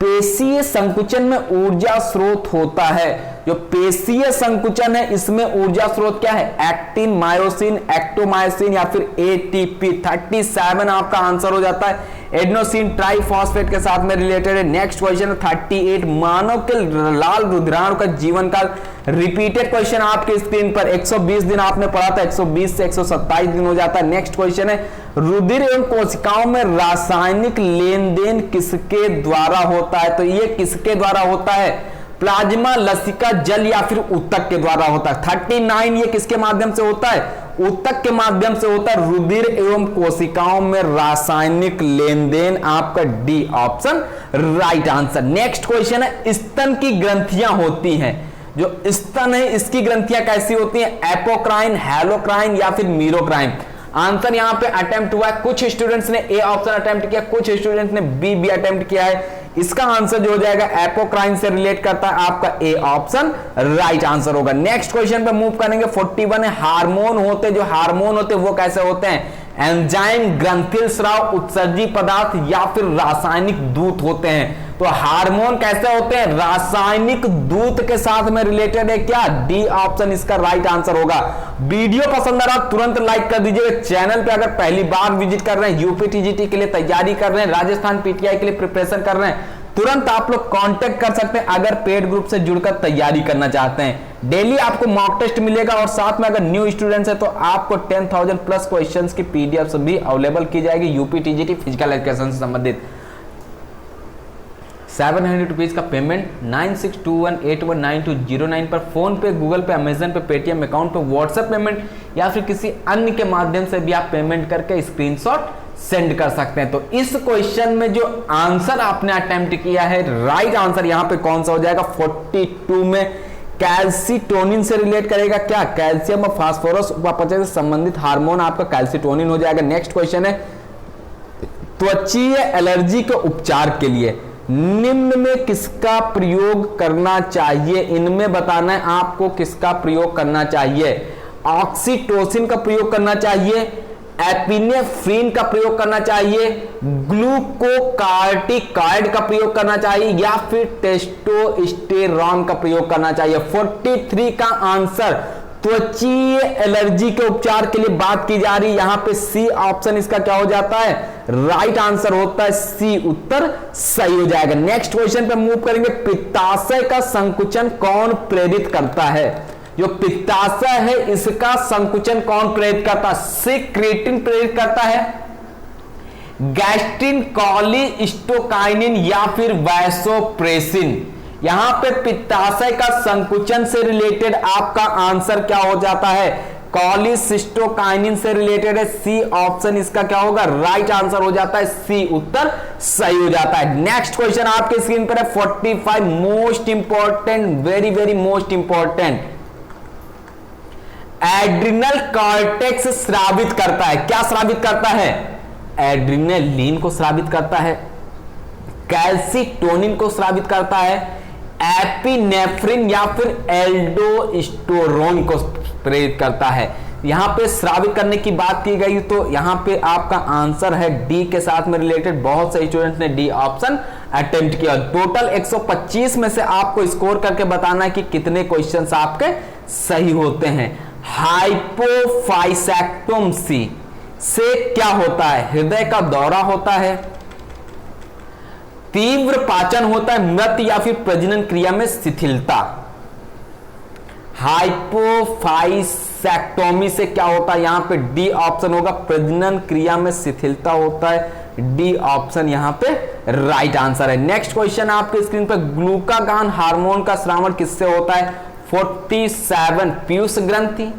पेशीय संकुचन में ऊर्जा स्रोत होता है। जो पेशीय संकुचन है इसमें ऊर्जा स्रोत क्या है? एक्टिन, मायोसिन, एक्टोमायोसिन या फिर एटीपी। 37 आपका आंसर हो जाता है। एडेनोसिन ट्राइफॉस्फेट के साथ में रिलेटेड है। Next question 38। मानव के लाल रुधिराणु का जीवन काल, रिपीटेड क्वेश्चन आपके स्क्रीन पर। 120 दिन आपने पढ़ा था, 120 से 127 दिन हो जाता है। नेक्स्ट क्वेश्चन है रुधिर एवं कोशिकाओं में रासायनिक लेन देन किसके द्वारा होता है? तो ये किसके द्वारा होता है? प्लाज्मा, लसिका, जल या फिर ऊतक के द्वारा होता है। 39 ये किसके माध्यम से होता है? ऊतक के माध्यम से होता है। रुधिर एवं कोशिकाओं में रासायनिक लेन देन, आपका D option right answer. Next question है स्तन की ग्रंथियां होती हैं। जो स्तन है इसकी ग्रंथियां कैसी होती हैं? एपोक्राइन, हेलोक्राइन या फिर मीरोक्राइन। आंसर यहां पे अटेम्प्ट हुआ है। कुछ स्टूडेंट्स ने ए ऑप्शन अटेम्प्ट किया, कुछ स्टूडेंट्स ने बी भी अटेम्प्ट किया है। इसका आंसर जो हो जाएगा एपोक्राइन से रिलेट करता है, आपका ए ऑप्शन राइट आंसर होगा। नेक्स्ट क्वेश्चन पे मूव करेंगे। 41 है हार्मोन होते, जो हार्मोन होते वो कैसे होते हैं? एंजाइम, ग्रंथिल स्राव, उत्सर्जी पदार्थ या फिर रासायनिक दूत होते हैं। तो हार्मोन कैसे होते हैं? रासायनिक दूत के साथ में रिलेटेड है। क्या? डी ऑप्शन इसका राइट आंसर होगा। वीडियो पसंद आ रहा तुरंत लाइक कर दीजिएगा। चैनल पे अगर पहली बार विजिट कर रहे हैं, यूपी टीजीटी के लिए तैयारी कर रहे हैं, राजस्थान पीटीआई के लिए प्रिपरेशन कर रहे हैं, तुरंत आप लोग कांटेक्ट कर सकते हैं अगर पेड ग्रुप से जुड़कर तैयारी करना चाहते हैं। डेली आपको मॉक टेस्ट मिलेगा और साथ में अगर न्यू स्टूडेंट्स है तो आपको 10,000 प्लस क्वेश्चंस की पीडीएफ भी अवेलेबल की जाएगी यूपी टीजीटी फिजिकल एजुकेशन से संबंधित। 700 रुपीज का पेमेंट 9621819209 पर फोन पे, गूगल पे, अमेजन पे, पेटीएम अकाउंट पे, व्हाट्सएप पेमेंट या फिर किसी अन्य के माध्यम से भी आप पेमेंट करके स्क्रीनशॉट सेंड कर सकते हैं। तो इस क्वेश्चन में जो आंसर आपने अटेम्प्ट किया है, राइट आंसर यहां पे कौन सा हो जाएगा? 42 में कैल्सिटोनिन से रिलेट करेगा। क्या? कैल्शियम और फास्फोरस उपापचय से संबंधित हार्मोन आपका कैल्सिटोनिन हो जाएगा। नेक्स्ट क्वेश्चन है त्वचीय एलर्जी के उपचार के लिए निम्न में किसका प्रयोग करना चाहिए? इनमें बताना है आपको किसका प्रयोग करना चाहिए। ऑक्सीटोसिन का प्रयोग करना चाहिए, एपिनेफ्रिन का प्रयोग करना चाहिए, ग्लूकोकार्टिकॉइड का प्रयोग करना चाहिए या फिर टेस्टोस्टेरॉन का प्रयोग करना चाहिए। 43 का आंसर त्वचीय एलर्जी के उपचार के लिए बात की जा रही है। यहां पे सी ऑप्शन इसका क्या हो जाता है? राइट आंसर होता है सी, उत्तर सही हो जाएगा। नेक्स्ट क्वेश्चन पे मूव करेंगे। पित्ताशय का संकुचन कौन प्रेरित करता है? जो पित्ताशय है इसका संकुचन कौन प्रेरित करता है? सेक्रेटिन प्रेरित करता है, गैस्ट्रिन, कॉलिस्टोकाइनिन या फिर वैसोप्रेसिन। यहां पे पित्ताशय का संकुचन से रिलेटेड आपका आंसर क्या हो जाता है? कॉलिसिस्टोकाइनिन से रिलेटेड है। सी ऑप्शन इसका क्या होगा? राइट आंसर हो जाता है सी, उत्तर सही हो जाता है। नेक्स्ट क्वेश्चन आपके स्क्रीन पर है 45, most important, very very most important. Adrenal cortex स्रावित करता है। क्या स्रावित करता है? एड्रिनलिन को स्रावित करता है, कैल्सिटोनिन को स्रावित करता है, एपिनेफ्रिन या फिर एल्डोस्टेरोन को प्रेरित करता है। यहां पे स्रावित करने की बात की गई तो यहां पे आपका आंसर है डी के साथ में रिलेटेड। बहुत से स्टूडेंट्स ने डी ऑप्शन अटेम्प्ट किया। टोटल 125 में से आपको स्कोर करके बताना है कि कितने क्वेश्चंस आपके सही होते हैं। हाइपोफाइसेक्टोमी से क्या होता है? हृदय का दौरा होता है, तीव्र पाचन होता है, मृत या फिर प्रजनन क्रिया में शिथिलता। हाइपोफाइसेक्टोमी से क्या होता है? यहां पे डी ऑप्शन होगा, प्रजनन क्रिया में शिथिलता होता है। डी ऑप्शन यहां पे राइट आंसर है। नेक्स्ट क्वेश्चन आपके स्क्रीन पर ग्लूकागान हार्मोन का स्रावन किससे होता है? 47 पीयूष ग्रंथि,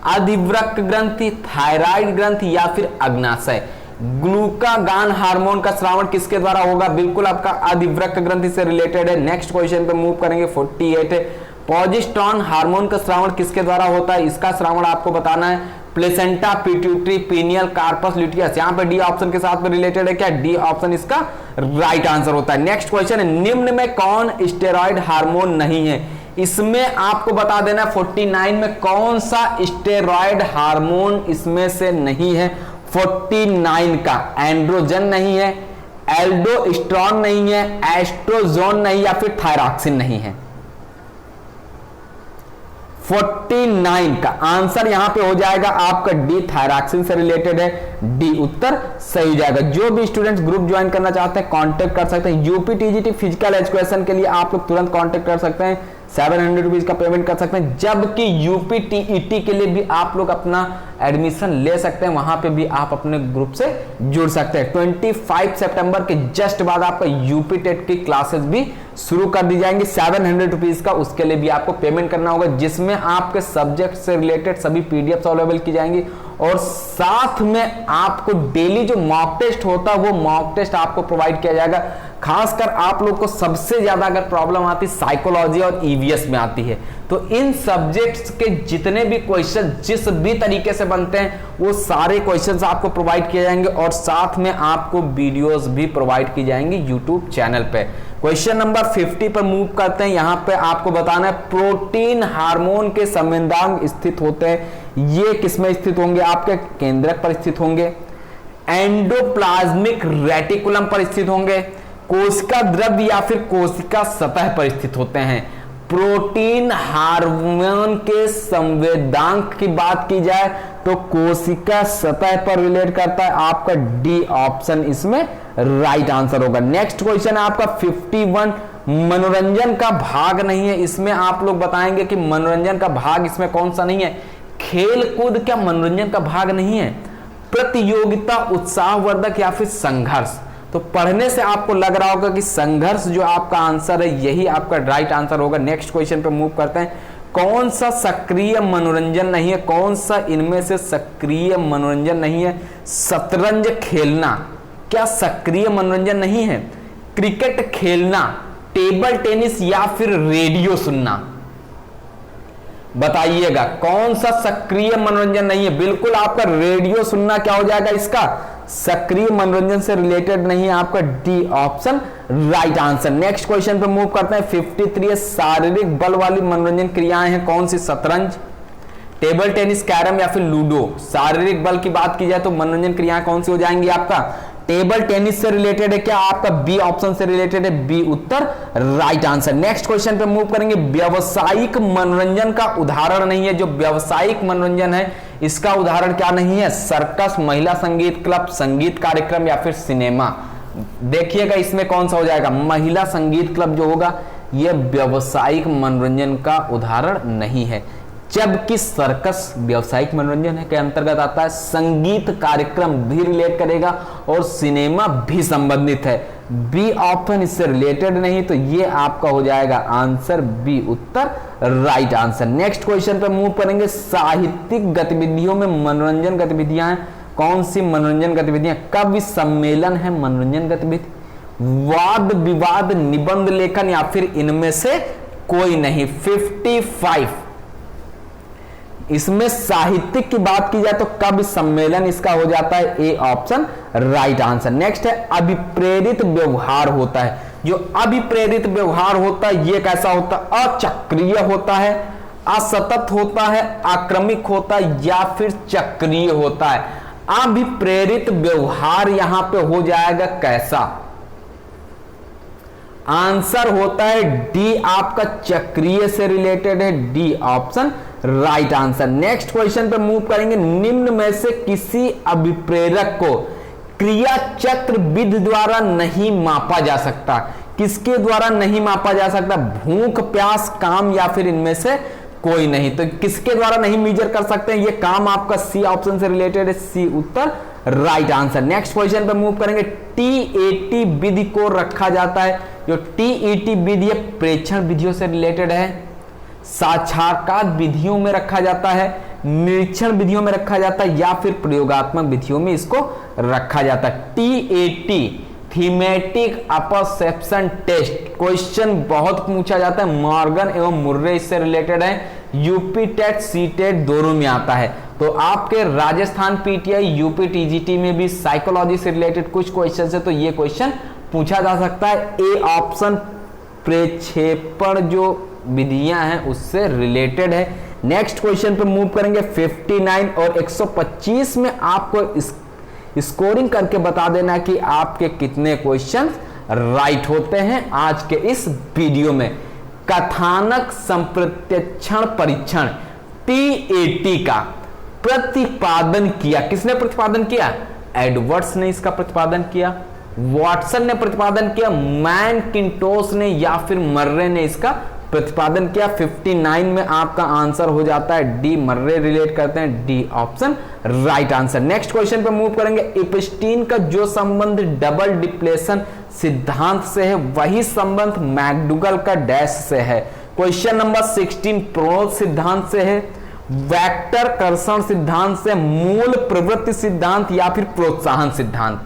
अधिवृक्क ग्रंथि, थायराइड ग्रंथि या फिर अग्नाशय। ग्लूकागान हार्मोन का स्रावण किसके द्वारा होगा? बिल्कुल आपका अधिवृक्क ग्रंथि से रिलेटेड है। नेक्स्ट क्वेश्चन पे मूव करेंगे 48 है, प्रोजेस्टेरोन हार्मोन का स्रावण किसके द्वारा होता है? इसका स्रावण आपको बताना है। Placenta, pituitary, pineal, corpus luteus. यहाँ पे डी ऑप्शन के साथ में रिलेटेड है क्या? डी ऑप्शन इसका राइट आंसर होता है। नेक्स्ट क्वेश्चन है, निम्न में कौन स्टेरॉइड हार्मोन नहीं है? इसमें आपको बता देना 49 में कौन सा स्टेरॉइड हार्मोन इसमें से नहीं है। 49 का एंड्रोजन नहीं है, एल्डोस्टेरोन नहीं है, एस्ट्रोजोन नहीं या फिर थायरॉक्सिन नहीं है। 49 का आंसर यहां पे हो जाएगा आपका डी, थायरॉक्सिन से रिलेटेड है। डी उत्तर सही हो जाएगा। जो भी स्टूडेंट्स ग्रुप ज्वाइन करना चाहते हैं कांटेक्ट कर सकते हैं। यूपी टीजीटी फिजिकल एजुकेशन के लिए आप लोग तुरंत कांटेक्ट कर सकते हैं, 700 रुपीज का पेमेंट कर सकते हैं। जबकि यूपी टीईटी के लिए भी आप लोग अपना एडमिशन ले सकते हैं, वहां पे भी आप अपने ग्रुप से जुड़ सकते हैं। 25 सितंबर के जस्ट बाद आपका यूपी टेट की क्लासेस भी शुरू कर दी जाएंगी 700 रुपीज का, उसके लिए भी आपको पेमेंट करना होगा, जिसमें आपके सब्जेक्ट से रिलेटेड सभी पीडीएफ अवेलेबल की जाएंगी और साथ में आपको डेली जो मॉक टेस्ट होता है वो मॉक टेस्ट आपको प्रोवाइड किया जाएगा। खासकर आप लोग को सबसे ज्यादा अगर प्रॉब्लम आती साइकोलॉजी और ईवीएस में आती है, तो इन सब्जेक्ट्स के जितने भी क्वेश्चन जिस भी तरीके से बनते हैं वो सारे क्वेश्चंस आपको प्रोवाइड किए जाएंगे और साथ में आपको वीडियोस भी प्रोवाइड की जाएंगी यूट्यूब चैनल पे। क्वेश्चन नंबर 50 पर मूव करते हैं। यहां पे आपको बताना है प्रोटीन हार्मोन के संवेदनांग स्थित होते हैं। ये किसमें स्थित होंगे? आपके केंद्रक पर स्थित होंगे, एंडोप्लाज्मिक रेटिकुलम पर स्थित होंगे, कोशिका द्रव्य या फिर कोशिका सतह पर स्थित होते हैं। प्रोटीन हार्मोन के संवेदांक की बात की जाए तो कोशिका सतह पर रिलेट करता है। आपका डी ऑप्शन इसमें राइट आंसर होगा। नेक्स्ट क्वेश्चन है आपका 51, मनोरंजन का भाग नहीं है। इसमें आप लोग बताएंगे कि मनोरंजन का भाग इसमें कौन सा नहीं है। खेल कूद क्या मनोरंजन का भाग नहीं है? प्रतियोगिता, उत्साहवर्धक या फिर संघर्ष? तो पढ़ने से आपको लग रहा होगा कि संघर्ष जो आपका आंसर है यही आपका राइट आंसर होगा। नेक्स्ट क्वेश्चन पे मूव करते हैं। कौन सा सक्रिय मनोरंजन नहीं है? कौन सा इनमें से सक्रिय मनोरंजन नहीं है? शतरंज खेलना क्या सक्रिय मनोरंजन नहीं है? क्रिकेट खेलना, टेबल टेनिस या फिर रेडियो सुनना? बताइएगा कौन सा सक्रिय मनोरंजन नहीं है? बिल्कुल आपका रेडियो सुनना क्या हो जाएगा? इसका सक्रिय मनोरंजन से रिलेटेड नहीं है। आपका D option right answer. Next question पे मूव करते हैं 53 है, शारीरिक बल वाली मनोरंजन क्रियाएं हैं कौन सी? शतरंज, टेबल टेनिस, कैरम या फिर लूडो? शारीरिक बल की बात की जाए तो मनोरंजन क्रियाएं कौन सी हो जाएंगी? आपका टेबल टेनिस से रिलेटेड है क्या? आपका बी ऑप्शन से रिलेटेड है। बी उत्तर राइट आंसर। नेक्स्ट क्वेश्चन पे मूव करेंगे। व्यावसायिक मनोरंजन का उदाहरण नहीं है। जो व्यावसायिक मनोरंजन है इसका उदाहरण क्या नहीं है? सर्कस, महिला संगीत क्लब, संगीत कार्यक्रम या फिर सिनेमा? देखिएगा इसमें कौन सा हो जाएगा? महिला संगीत क्लब जो होगा यह व्यावसायिक मनोरंजन का उदाहरण नहीं है, जबकि सर्कस व्यावसायिक मनोरंजन के अंतर्गत आता है। संगीत कार्यक्रम भी रिलेट करेगा और सिनेमा भी संबंधित है। बी ऑप्शन इससे रिलेटेड नहीं, तो ये आपका हो जाएगा आंसर बी उत्तर राइट आंसर। नेक्स्ट क्वेश्चन पे मूव करेंगे। साहित्यिक गतिविधियों में मनोरंजन गतिविधियां हैं कौन सी? मनोरंजन गतिविधियां कवि सम्मेलन है मनोरंजन गतिविधि, वाद विवाद, निबंध लेखन या फिर इनमें से कोई नहीं? 55 इसमें साहित्यिक की बात की जाए तो कवि सम्मेलन इसका हो जाता है A option right answer. Next है अभिप्रेरित व्यवहार होता है। जो अभिप्रेरित व्यवहार होता है ये कैसा होता है? अचक्रीय होता है, असतत होता है, आक्रमिक होता है या फिर चक्रीय होता है? अभिप्रेरित व्यवहार यहां पे हो जाएगा कैसा? आंसर होता है डी आपका चक्रीय से रिलेटेड है। D option right answer. Next question पे मूव करेंगे। निम्न में से किसी अभिप्रेरक को क्रिया चक्र विधि द्वारा नहीं मापा जा सकता? किसके द्वारा नहीं मापा जा सकता? भूख, प्यास, काम या फिर इनमें से कोई नहीं? तो किसके द्वारा नहीं मेजर कर सकते हैं? ये काम आपका सी ऑप्शन से रिलेटेड है। सी उत्तर राइट आंसर। नेक्स्ट क्वेश्चन पे मूव करेंगे। टीएटी विधि को रखा जाता है। जो टीईटी विधि प्रेक्षण विधियों से रिलेटेड है, साक्षात्कार विधियों में रखा जाता है, निरीक्षण विधियों में रखा जाता है या फिर प्रयोगात्मक विधियों में इसको रखा जाता है। TAT thematic apperception test, question बहुत पूछा जाता है, मॉर्गन एवं मुर्रे इससे रिलेटेड है, यूपी टेट सी टेट दोनों में आता है। तो आपके राजस्थान पीटीआई यूपी टीजीटी में भी साइकोलॉजी से रिलेटेड कुछ क्वेश्चन है, तो ये क्वेश्चन पूछा जा सकता है। ए ऑप्शन प्रक्षेपण जो विधियां हैं उससे रिलेटेड है। नेक्स्ट क्वेश्चन पे मूव करेंगे। 59 और 125 में आपको स्कोरिंग करके बता देना कि आपके कितने क्वेश्चन राइट होते हैं आज के इस वीडियो में। कथानक संप्रत्यक्षण परीक्षण TAT का प्रतिपादन किया, किसने प्रतिपादन किया? एडवर्ड्स ने इसका प्रतिपादन किया, वॉटसन ने प्रतिपादन किया, मैकिन्टोश ने या फिर मर्रे ने इसका प्रतिपादन किया। 59 में आपका आंसर हो जाता है डी, मर्रे रिलेट करते हैं, D option right answer. Next question पे मूव करेंगे। इप्स्टीन का जो संबंध डबल डिप्लेशन सिद्धांत से है वही संबंध मैकडूगल का डैश से है। क्वेश्चन नंबर 16 प्रोनोद सिद्धांत से है, वेक्टर कर्षण सिद्धांत से, मूल प्रवृत्ति सिद्धांत या फिर प्रोत्साहन सिद्धांत,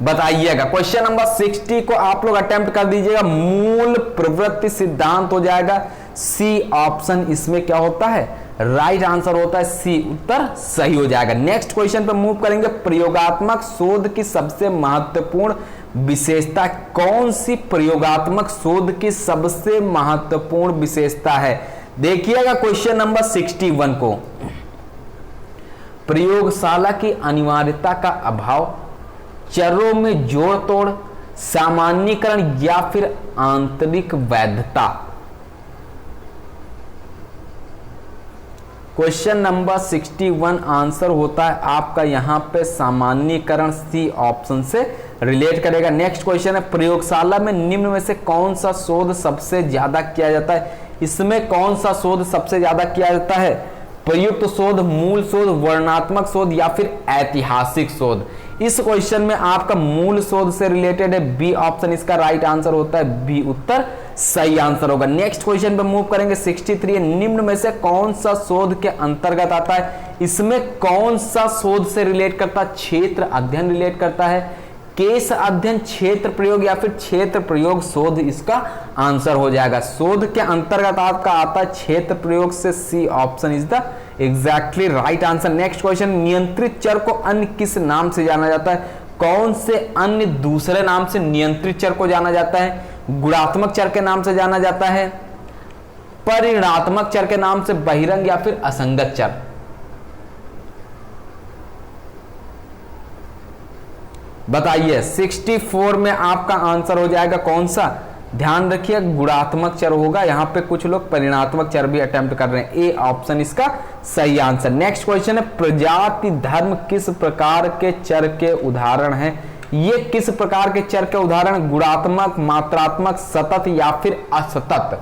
बताइएगा। क्वेश्चन नंबर 60 को आप लोग अटेम्प्ट कर दीजिएगा, मूल प्रवृत्ति सिद्धांत हो जाएगा। सी ऑप्शन इसमें क्या होता है? राइट आंसर होता है सी, उत्तर सही हो जाएगा। नेक्स्ट क्वेश्चन पे मूव करेंगे। प्रयोगात्मक शोध की सबसे महत्वपूर्ण विशेषता कौन सी प्रयोगात्मक शोध की सबसे महत्वपूर्ण विशेषता है? देखिएगा क्वेश्चन नंबर 61 को। प्रयोगशाला की अनिवार्यता का अभाव, चरों में जोड़ तोड़, सामान्यीकरण या फिर आंतरिक वैधता। क्वेश्चन नंबर 61 आंसर होता है आपका यहां पे सामान्यीकरण, सी ऑप्शन से रिलेट करेगा। नेक्स्ट क्वेश्चन है। प्रयोगशाला में निम्न में से कौन सा शोध सबसे ज्यादा किया जाता है? इसमें कौन सा शोध सबसे ज्यादा किया जाता है? प्रयुक्त शोध, मूल शोध, वर्णनात्मक शोध या फिर ऐतिहासिक शोध? इस क्वेश्चन में आपका मूल शोध से रिलेटेड है, बी ऑप्शन इसका राइट आंसर होता है, बी उत्तर सही आंसर होगा। नेक्स्ट क्वेश्चन पे मूव करेंगे। 63 निम्न में से कौन सा शोध के अंतर्गत आता है? इसमें कौन सा शोध से रिलेट करता है? क्षेत्र अध्ययन रिलेट करता है, केस अध्ययन, क्षेत्र प्रयोग या फिर क्षेत्र प्रयोग शोध इसका आंसर हो जाएगा। शोध के अंतर्गत आपका आता है क्षेत्र प्रयोग से, C option is the exactly right answer. Next question. नियंत्रित चर को अन्य किस नाम से जाना जाता है? कौन से अन्य दूसरे नाम से नियंत्रित चर को जाना जाता है? गुणात्मक चर के नाम से जाना जाता है, परिणात्मक चर के नाम से, बहिरंग या फिर असंगत चर? बताइए। 64 में आपका आंसर हो जाएगा कौन सा? ध्यान रखिए गुणात्मक चर होगा, यहां पे कुछ लोग परिणात्मक चर भी अटेम्प्ट कर रहे हैं, ए ऑप्शन इसका सही आंसर। नेक्स्ट क्वेश्चन है। प्रजाति धर्म किस प्रकार के चर के उदाहरण हैं? ये किस प्रकार के चर के उदाहरण? गुणात्मक, मात्रात्मक, सतत या फिर असतत?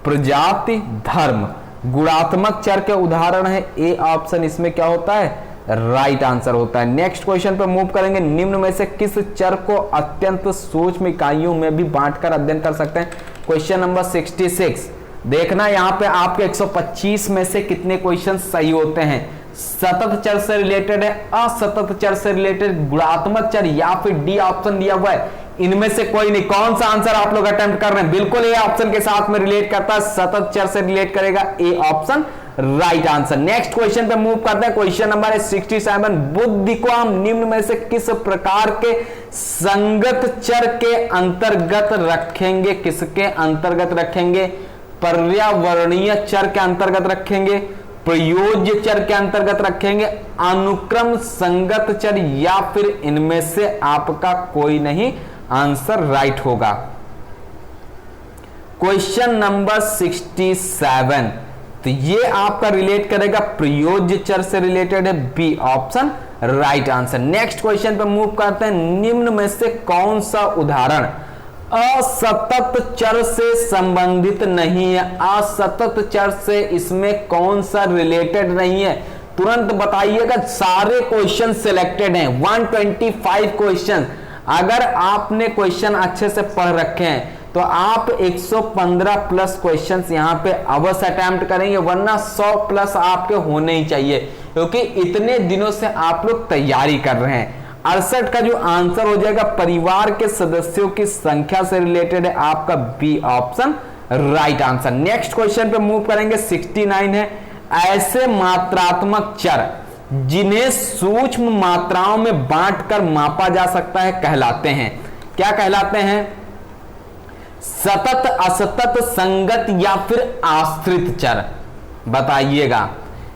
प्रजाति धर्म गुणात्मक चर के उदाहरण है, ए ऑप्शन इसमें क्या होता है? राइट आंसर होता है। नेक्स्ट क्वेश्चन पे मूव करेंगे। निम्न में से किस चर को अत्यंत सूक्ष्म इकाइयों में भी बांटकर अध्ययन कर सकते हैं? क्वेश्चन नंबर 66 देखना, यहां पे आपके 125 में से कितने क्वेश्चन सही होते हैं? सतत चर से रिलेटेड है, असतत चर से रिलेटेड, गुणात्मक चर या फिर डी ऑप्शन दिया हुआ है, इनमें से कोई नहीं। कौन सा आंसर आप लोग अटेम्प्ट कर रहे हैं? बिल्कुल ए ऑप्शन के साथ में रिलेट करता है, सतत चर से रिलेट करेगा, A option right answer. Next question पे मूव करते हैं। क्वेश्चन नंबर 67 बुद्धि को हम निम्न में से किस प्रकार के संगत चर के अंतर्गत रखेंगे? किसके अंतर्गत रखेंगे? पर्यावरणीय चर के अंतर्गत रखेंगे, प्रयोज्य चर के अंतर्गत रखेंगे, अनुक्रम संगत चर या फिर इनमें से आपका कोई नहीं आंसर राइट होगा। क्वेश्चन नंबर 67 तो ये आपका रिलेट करेगा प्रयोज्य चर से रिलेटेड है, B option right answer. Next question पे मूव करते हैं। निम्न में से कौन सा उदाहरण असतत चर से संबंधित नहीं है? असतत चर से इसमें कौन सा रिलेटेड नहीं है? तुरंत बताइएगा। सारे क्वेश्चन सिलेक्टेड हैं, 125 क्वेश्चन। अगर आपने क्वेश्चन अच्छे से पढ़ रखे हैं तो आप 115 प्लस क्वेश्चंस यहाँ पे अवश्य अटेम्प्ट करेंगे, वरना 100 प्लस आपके होने ही चाहिए, क्योंकि इतने दिनों से आप लोग तैयारी कर रहे हैं। 68 का जो आंसर हो जाएगा परिवार के सदस्यों की संख्या से रिलेटेड है, आपका B option right answer. Next question पे मूव करेंगे। 69 है, ऐसे मात्रात्मक चर जिन्हें सूक्ष्म मात्राओं में बांटकर मापा जा सकता है कहलाते हैं, क्या कहलाते हैं? सतत, असतत, संगत या फिर आश्रित चर, बताइएगा।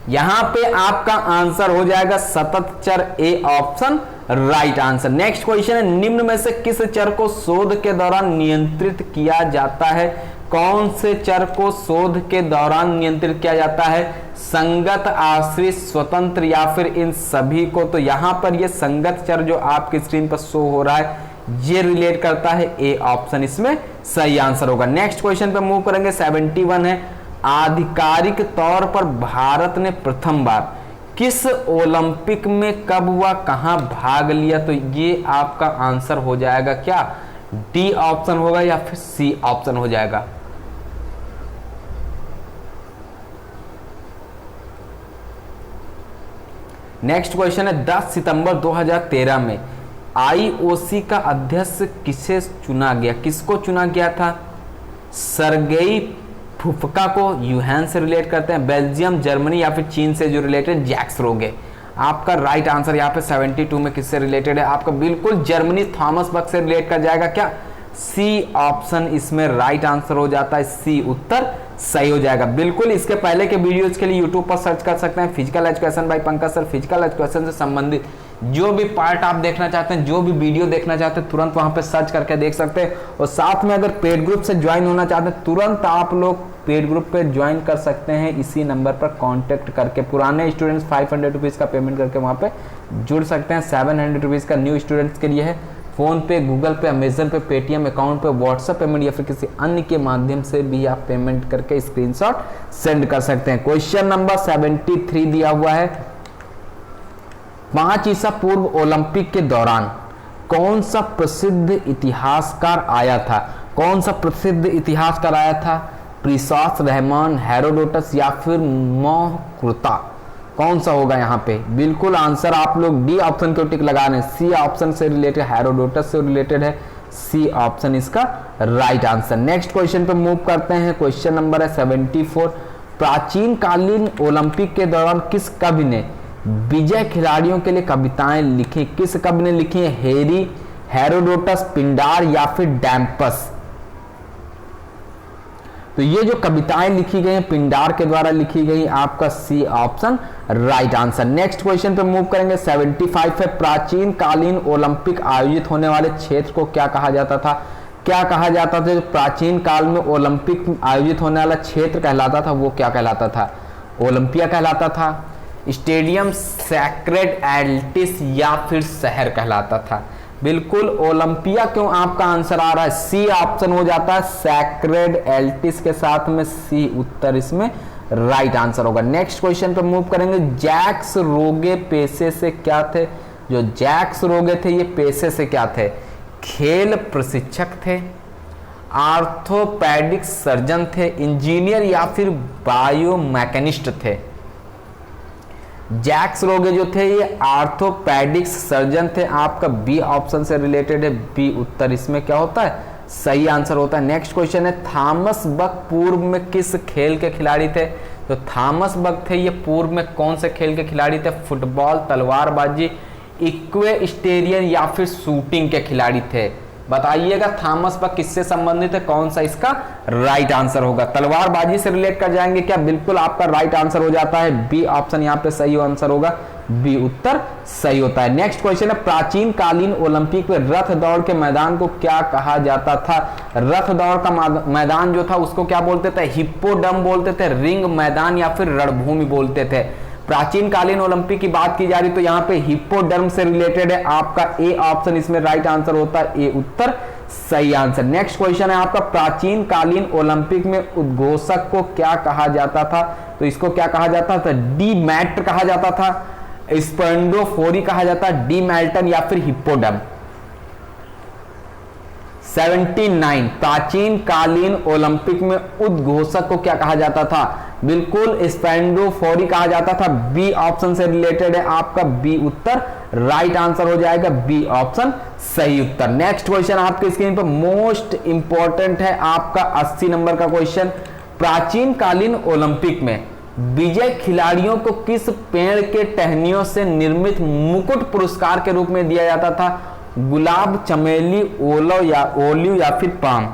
यहां पे आपका आंसर हो जाएगा सतत चर, A option right answer. Next question है, निम्न में से किस चर को शोध के दौरान नियंत्रित किया जाता है? कौन से चर को शोध के दौरान नियंत्रित किया जाता है? संगत, आश्रित, स्वतंत्र या फिर इन सभी को? तो यहां पर ये संगत चर जो आपकी स्क्रीन पर शो हो रहा है ये रिलेट करता है, ए ऑप्शन इसमें सही आंसर होगा। नेक्स्ट क्वेश्चन पे मूव करेंगे। 71 है, आधिकारिक तौर पर भारत ने प्रथम बार किस ओलंपिक में कब हुआ, कहां भाग लिया? तो ये आपका आंसर हो जाएगा क्या? डी ऑप्शन होगा या फिर सी ऑप्शन हो जाएगा? नेक्स्ट क्वेश्चन है, 10 सितंबर 2013 में आईओसी का अध्यक्ष किसे चुना गया? किसको चुना गया था? सरगेई फुफका को यूहान से रिलेट करते हैं, बेल्जियम, जर्मनी या फिर चीन से जो रिलेटेड जैक्स रोगे। आपका राइट आंसर यहाँ पे 72 में किससे रिलेटेड है? आपका बिल्कुल जर्मनी, थॉमस बक से रिलेट कर जाएगा क्या? सी ऑप्शन इसमें राइट आंसर हो जाता है, सी उत्तर सही हो जाएगा। बिल्कुल इसके पहले के वीडियोज के लिए यूट्यूब पर सर्च कर सकते हैं physical education by Pankaj sir. Physical education से संबंधित जो भी पार्ट आप देखना चाहते हैं, जो भी वीडियो देखना चाहते हैं, तुरंत वहां पे सर्च करके देख सकते हैं। और साथ में अगर पेड ग्रुप से ज्वाइन होना चाहते हैं, तुरंत आप लोग पेड ग्रुप पे ज्वाइन कर सकते हैं इसी नंबर पर कांटेक्ट करके। पुराने स्टूडेंट्स 500 रुपीज़ का पेमेंट करके वहाँ पे जुड़ सकते हैं। 700 रुपीज़ का न्यू स्टूडेंट्स के लिए है। फ़ोन पे, गूगल पे, अमेजन पे, पेटीएम अकाउंट पे, व्हाट्सएप पेमेंट या फिर किसी अन्य के माध्यम से भी आप पेमेंट करके स्क्रीनशॉट सेंड कर सकते हैं। क्वेश्चन नंबर 73 दिया हुआ है, 5 ईसा पूर्व ओलंपिक के दौरान कौन सा प्रसिद्ध इतिहासकार आया था? कौन सा प्रसिद्ध इतिहासकार आया था? प्रिसास, रहमान, हेरोडोटस या फिर मोहकृता? कौन सा होगा यहाँ पे? बिल्कुल आंसर आप लोग डी ऑप्शन को टिक लगा रहे हैं। सी ऑप्शन से रिलेटेड, हेरोडोटस से रिलेटेड है, सी ऑप्शन इसका राइट आंसर। नेक्स्ट क्वेश्चन पे मूव करते हैं। क्वेश्चन नंबर है 74, प्राचीन कालीन ओलंपिक के दौरान किस कवि ने विजय खिलाड़ियों के लिए कविताएं लिखी? किस कवि ने लिखी है? हेरी, हेरोडोटस, पिंडार या फिर डैम्पस? तो ये जो कविताएं लिखी गई हैं पिंडार के द्वारा लिखी गई, आपका C option right answer. Next question पे मूव करेंगे। 75 है, प्राचीन कालीन ओलंपिक आयोजित होने वाले क्षेत्र को क्या कहा जाता था? क्या कहा जाता था? जो प्राचीन काल में ओलंपिक आयोजित होने वाला क्षेत्र कहलाता था वो क्या कहलाता था? ओलंपिया कहलाता था, स्टेडियम, सैक्रेड एल्टिस या फिर शहर कहलाता था? बिल्कुल ओलंपिया क्यों आपका आंसर आ रहा है? सी ऑप्शन हो जाता है, सैक्रेड एल्टिस के साथ में सी उत्तर इसमें राइट आंसर होगा। नेक्स्ट क्वेश्चन पे मूव करेंगे। जैक्स रोगे पेशे से क्या थे? जो जैक्स रोगे थे ये पेशे से क्या थे? खेल प्रशिक्षक थे, आर्थोपैडिक सर्जन थे, इंजीनियर या फिर बायोमैकेनिस्ट थे? जैक्स रोगे जो थे ये आर्थोपैडिक्स सर्जन थे, आपका बी ऑप्शन से रिलेटेड है, बी उत्तर इसमें क्या होता है? सही आंसर होता है। नेक्स्ट क्वेश्चन है, थॉमस बक पूर्व में किस खेल के खिलाड़ी थे? तो थॉमस बक थे ये पूर्व में कौन से खेल के खिलाड़ी थे? फुटबॉल, तलवारबाजी, इक्वेस्टेरियन या फिर शूटिंग के खिलाड़ी थे? बताइएगा थॉमस बक किससे संबंधित है? कौन सा इसका राइट आंसर होगा? तलवारबाजी से रिलेट कर जाएंगे क्या? बिल्कुल आपका राइट आंसर हो जाता है, बी ऑप्शन यहाँ पे सही आंसर होगा, बी उत्तर सही होता है। नेक्स्ट क्वेश्चन है, प्राचीन कालीन ओलंपिक में रथ दौड़ के मैदान को क्या कहा जाता था? रथ दौड़ का मैदान जो था उसको क्या बोलते थे? हिप्पोडम बोलते थे, रिंग मैदान या फिर रणभूमि बोलते थे? प्राचीन कालीन ओलंपिक की बात की जा रही तो यहाँ पे हिप्पोडर्म से रिलेटेड है, आपका ए ऑप्शन इसमें राइट आंसर होता है, ए उत्तर सही आंसर। नेक्स्ट क्वेश्चन है आपका, प्राचीन कालीन ओलंपिक में उद्घोषक को क्या कहा जाता था? तो इसको क्या कहा जाता था? डी मैट कहा जाता था, स्पेंडोफोरी कहा जाता है, डी मैल्टन या फिर हिप्पोडर्म? 79 प्राचीन कालीन ओलंपिक में उद्घोषक को क्या कहा जाता था? बिल्कुल स्पेंडोफोरी कहा जाता था। बी ऑप्शन से रिलेटेड है आपका बी उत्तर राइट आंसर हो जाएगा, बी ऑप्शन सही उत्तर। नेक्स्ट क्वेश्चन आपके स्क्रीन पर मोस्ट इंपॉर्टेंट है आपका 80 नंबर का क्वेश्चन। प्राचीन कालीन ओलंपिक में विजय खिलाड़ियों को किस पेड़ के टहनियों से निर्मित मुकुट पुरस्कार के रूप में दिया जाता था? गुलाब, चमेली, ओलिव या फिर पाम?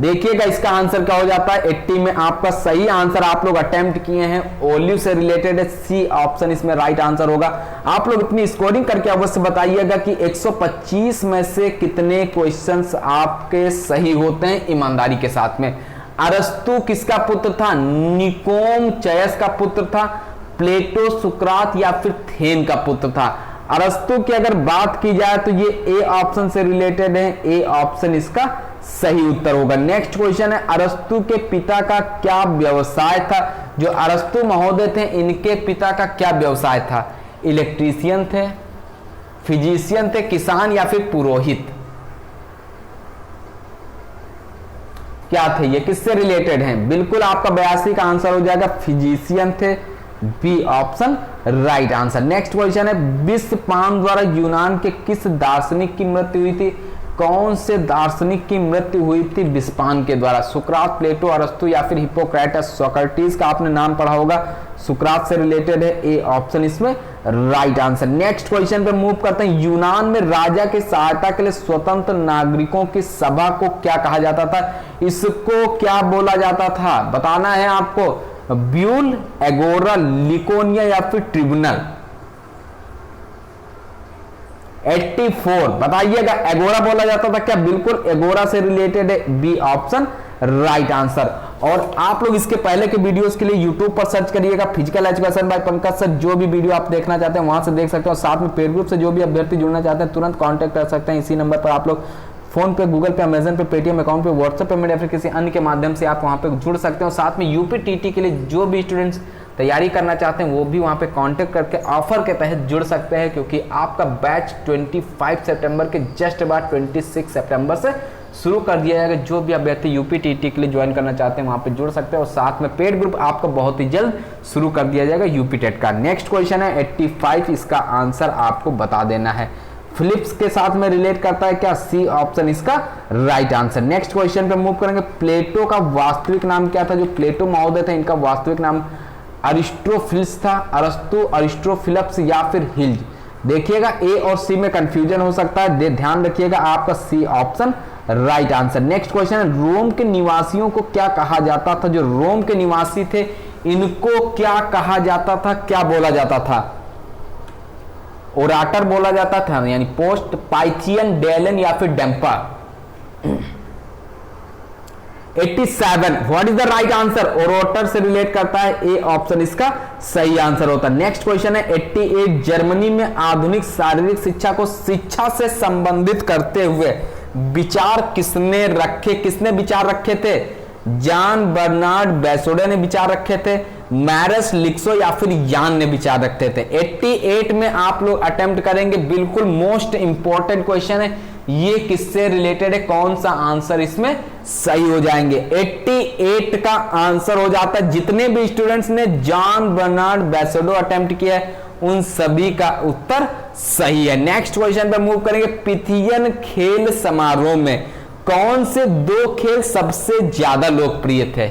देखिएगा इसका आंसर क्या हो जाता है। 80 में आपका सही आंसर आप लोग अटेम्प्ट किए हैं ओलिव से रिलेटेड है, सी ऑप्शन इसमें राइट आंसर होगा। आप लोग अपनी स्कोरिंग करके अवश्य बताइएगा कि 125 में से कितने क्वेश्चंस आपके सही होते हैं ईमानदारी के साथ में। अरस्तु किसका पुत्र था? निकोम चयस का पुत्र था, प्लेटो, सुकरात या फिर थेन का पुत्र था? अरस्तु की अगर बात की जाए तो ये ए ऑप्शन से रिलेटेड है, ए ऑप्शन इसका सही उत्तर होगा। नेक्स्ट क्वेश्चन है अरस्तु के पिता का क्या व्यवसाय था? जो अरस्तु महोदय थे इनके पिता का क्या व्यवसाय था? इलेक्ट्रीशियन थे, फिजिशियन थे, किसान या फिर पुरोहित? क्या थे ये, किससे रिलेटेड हैं? बिल्कुल आपका 82 का आंसर हो जाएगा, फिजिशियन थे, B option right answer. Next question है विस्पान द्वारा यूनान के किस दार्शनिक की मृत्यु हुई थी? कौन से दार्शनिक की मृत्यु हुई थी विस्पान के द्वारा? सुकरात, प्लेटो, अरस्तु या फिर हिप्पोक्रेटस? सोक्रेटिस का आपने नाम पढ़ा होगा, सुकरात से रिलेटेड है, ए ऑप्शन इसमें राइट आंसर। नेक्स्ट क्वेश्चन पे मूव करते हैं। यूनान में राजा की सहायता के लिए स्वतंत्र नागरिकों की सभा को क्या कहा जाता था? इसको क्या बोला जाता था बताना है आपको। ब्यूल, एगोरा, लिकोनिया या फिर ट्रिब्यूनल? 84 बताइएगा। एगोरा बोला जाता था क्या? बिल्कुल एगोरा से रिलेटेड है, बी ऑप्शन राइट आंसर। और आप लोग इसके पहले के वीडियोस के लिए YouTube पर सर्च करिएगा physical education by Pankaj sir. जो भी वीडियो आप देखना चाहते हैं वहां से देख सकते हो। साथ में पेड ग्रुप से जो भी अभ्यर्थी जुड़ना चाहते हैं तुरंत कांटेक्ट कर सकते हैं। इसी नंबर पर आप लोग फोन पे, गूगल पे, अमेजन पे, पेटीएम अकाउंट पे, व्हाट्सएप पेमेंट या फिर किसी अन्य के माध्यम से आप वहां पे जुड़ सकते हो। साथ में यूपीटीटी के लिए जो भी स्टूडेंट्स तैयारी करना चाहते हैं वो भी वहां पे कांटेक्ट करके ऑफर के तहत जुड़ सकते हैं, क्योंकि आपका बैच 25 सितंबर के जस्ट बाद 26 सितंबर से शुरू कर दिया जाएगा। जो भी अभ्यर्थी यूपीटीटी के लिए ज्वाइन करना चाहते हैं वहां पे जुड़ सकते हैं। और साथ में पेड ग्रुप आपको बहुत ही जल्द शुरू कर दिया जाएगा यूपी टेट का। नेक्स्ट क्वेश्चन है 85, इसका आंसर आपको बता देना है। फिलिप्स के साथ में रिलेट करता है क्या? सी ऑप्शन इसका राइट आंसर। नेक्स्ट क्वेश्चन पे मूव करेंगे। प्लेटो का वास्तविक नाम क्या था? जो प्लेटो महोदय थे इनका वास्तविक नाम अरिस्टोफिलस था, अरस्तु, अरिस्टोफिलप्स या फिर हिल्ज? देखिएगा ए और सी में कंफ्यूजन हो सकता है, ध्यान रखिएगा, आपका C option right answer. Next question है रोम के निवासियों को क्या कहा जाता था? जो रोम के निवासी थे इनको क्या कहा जाता था, क्या बोला जाता था? ओराटर बोला जाता था यानी पोस्ट, पाइथियन, डेलन या फिर डेम्पा? 87 what is the right answer? Orator से रिलेट करता है, ए ऑप्शन इसका सही आंसर होता है। नेक्स्ट क्वेश्चन है 88 जर्मनी में आधुनिक शारीरिक शिक्षा को शिक्षा से संबंधित करते हुए विचार किसने रखे? किसने विचार रखे थे? जॉन बर्नार्ड बेसोडे ने विचार रखे थे, मैरस, लिक्सो या फिर यान ने विचार रखे थे? 88 में आप लोग अटेम्प्ट करेंगे, बिल्कुल मोस्ट इंपॉर्टेंट क्वेश्चन है। ये किससे रिलेटेड है? कौन सा आंसर इसमें सही हो जाएंगे? 88 का आंसर हो जाता है, जितने भी स्टूडेंट्स ने जॉन बर्नार्ड बेसोडो अटेम्प्ट किया है उन सभी का उत्तर सही है। नेक्स्ट क्वेश्चन पे मूव करेंगे। पिथियन खेल समारोह में कौन से दो खेल सबसे ज्यादा लोकप्रिय थे?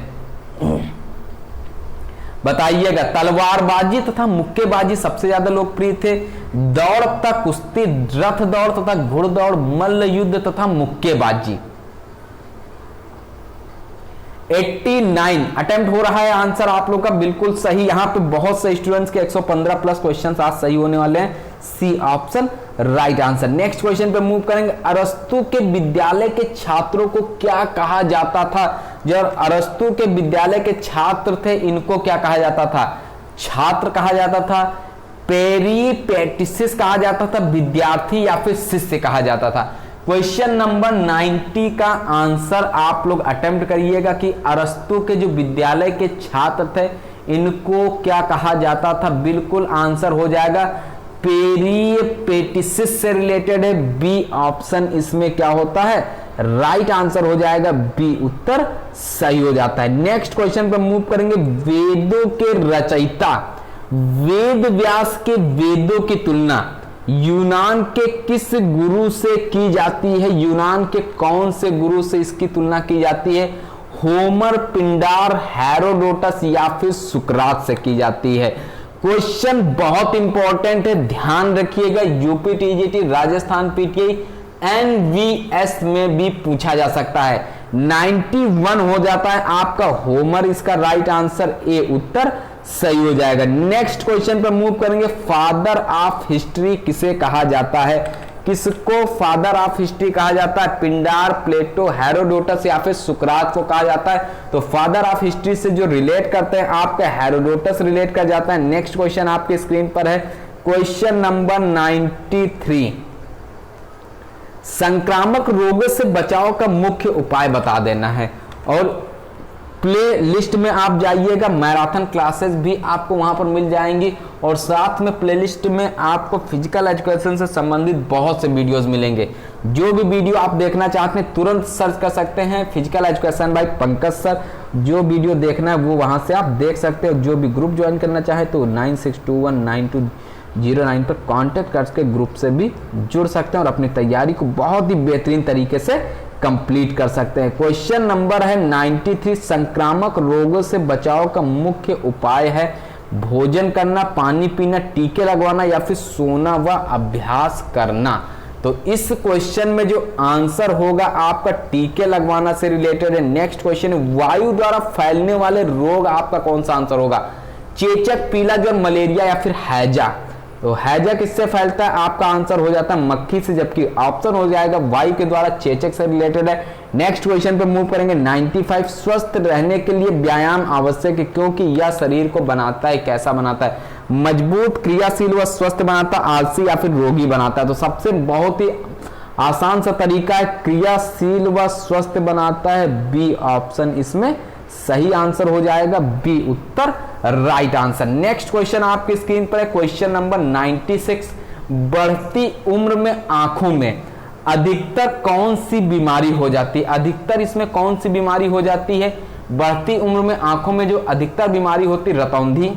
बताइएगा। तलवारबाजी तथा मुक्केबाजी सबसे ज्यादा लोकप्रिय थे, दौड़ तथा कुश्ती, रथ दौड़ तथा घुड़दौड़, मल्ल युद्ध तथा मुक्केबाजी? 89 अटेम्प्ट हो रहा है आंसर आप लोग का बिल्कुल सही। यहां पे बहुत से स्टूडेंट्स के 115 प्लस क्वेश्चंस आज सही होने वाले हैं, C option right answer. Next question पे मूव करेंगे। अरस्तु के विद्यालय के छात्रों को क्या कहा जाता था? जो अरस्तु के विद्यालय के छात्र थे इनको क्या कहा जाता था? छात्र कहा जाता था, पेरिपेटिसिस कहा जाता था, विद्यार्थी या फिर शिष्य कहा जाता था? क्वेश्चन नंबर 90 का आंसर आप लोग अटेम्प्ट करिएगा कि अरस्तु के जो विद्यालय के छात्र थे इनको क्या कहा जाता था? बिल्कुल आंसर हो जाएगा पेरिपेटिसिस से रिलेटेड है। बी ऑप्शन इसमें क्या होता है, राइट आंसर हो जाएगा, बी उत्तर सही हो जाता है। नेक्स्ट क्वेश्चन पे मूव करेंगे। वेदों के रचयिता वेद व्यास के वेदों की तुलना यूनान के किस गुरु से की जाती है? यूनान के कौन से गुरु से इसकी तुलना की जाती है? होमर, पिंडार, हेरोडोटस या फिर सुकरात से की जाती है। क्वेश्चन बहुत इंपॉर्टेंट है, ध्यान रखिएगा। UP TGT, Rajasthan PTI, NVS में भी पूछा जा सकता है। 91 हो जाता है आपका होमर, इसका राइट आंसर, ए उत्तर सही हो जाएगा। नेक्स्ट क्वेश्चन पे मूव करेंगे। फादर ऑफ हिस्ट्री किसे कहा जाता है? किसको फादर ऑफ हिस्ट्री कहा जाता है? पिंडार, प्लेटो, हेरोडोटस या फिर सुकरात को कहा जाता है? तो फादर ऑफ हिस्ट्री से जो रिलेट करते हैं आपका हेरोडोटस रिलेट कर जाता है। नेक्स्ट क्वेश्चन आपके स्क्रीन पर है, क्वेश्चन नंबर 93। संक्रामक रोगों से बचाव का मुख्य उपाय बता देना है। और प्ले लिस्ट में आप जाइएगा, मैराथन क्लासेस भी आपको वहां पर मिल जाएंगी और साथ में प्लेलिस्ट में आपको फिजिकल एजुकेशन से संबंधित बहुत से वीडियोस मिलेंगे। जो भी वीडियो आप देखना चाहते हैं तुरंत सर्च कर सकते हैं, physical education by Pankaj sir. जो वीडियो देखना है वो वहां से आप देख सकते हो। जो भी ग्रुप ज्वाइन करना चाहे तो 96219209 पर कांटेक्ट करके ग्रुप से भी जुड़ सकते हैं और अपनी तैयारी को बहुत ही बेहतरीन तरीके से कंप्लीट कर सकते हैं। क्वेश्चन नंबर है 93। संक्रामक रोगों से बचाव का मुख्य उपाय है भोजन करना, पानी पीना, टीके लगवाना या फिर सोना व अभ्यास करना। तो इस क्वेश्चन में जो आंसर होगा आपका टीके लगवाना से रिलेटेड है। नेक्स्ट क्वेश्चन है, वायु द्वारा फैलने वाले रोग आपका कौन सा आंसर होगा? चेचक, पीला ज्वर, मलेरिया या फिर हैजा? तो हैजा किससे फैलता है? आपका आंसर हो जाता है मक्खी से, जबकि ऑप्शन हो जाएगा वायु के द्वारा, चेचक से रिलेटेड है। नेक्स्ट क्वेश्चन पे मूव करेंगे। 95। स्वस्थ रहने के लिए व्यायाम आवश्यक है क्योंकि यह शरीर को बनाता है, कैसा बनाता है? मजबूत, क्रियाशील व स्वस्थ बनाता, आलसी या फिर रोगी बनाता है? तो सबसे बहुत ही आसान सा तरीका है, क्रियाशील व स्वस्थ बनाता है। बी ऑप्शन इसमें सही आंसर हो जाएगा, बी उत्तर राइट आंसर। नेक्स्ट क्वेश्चन आपकी स्क्रीन पर है, क्वेश्चन नंबर 96। बढ़ती उम्र में आंखों में अधिकतर कौन सी बीमारी हो जाती है? अधिकतर इसमें कौन सी बीमारी हो जाती है? बढ़ती उम्र में आंखों में जो अधिकतर बीमारी होती है, रतौंधी,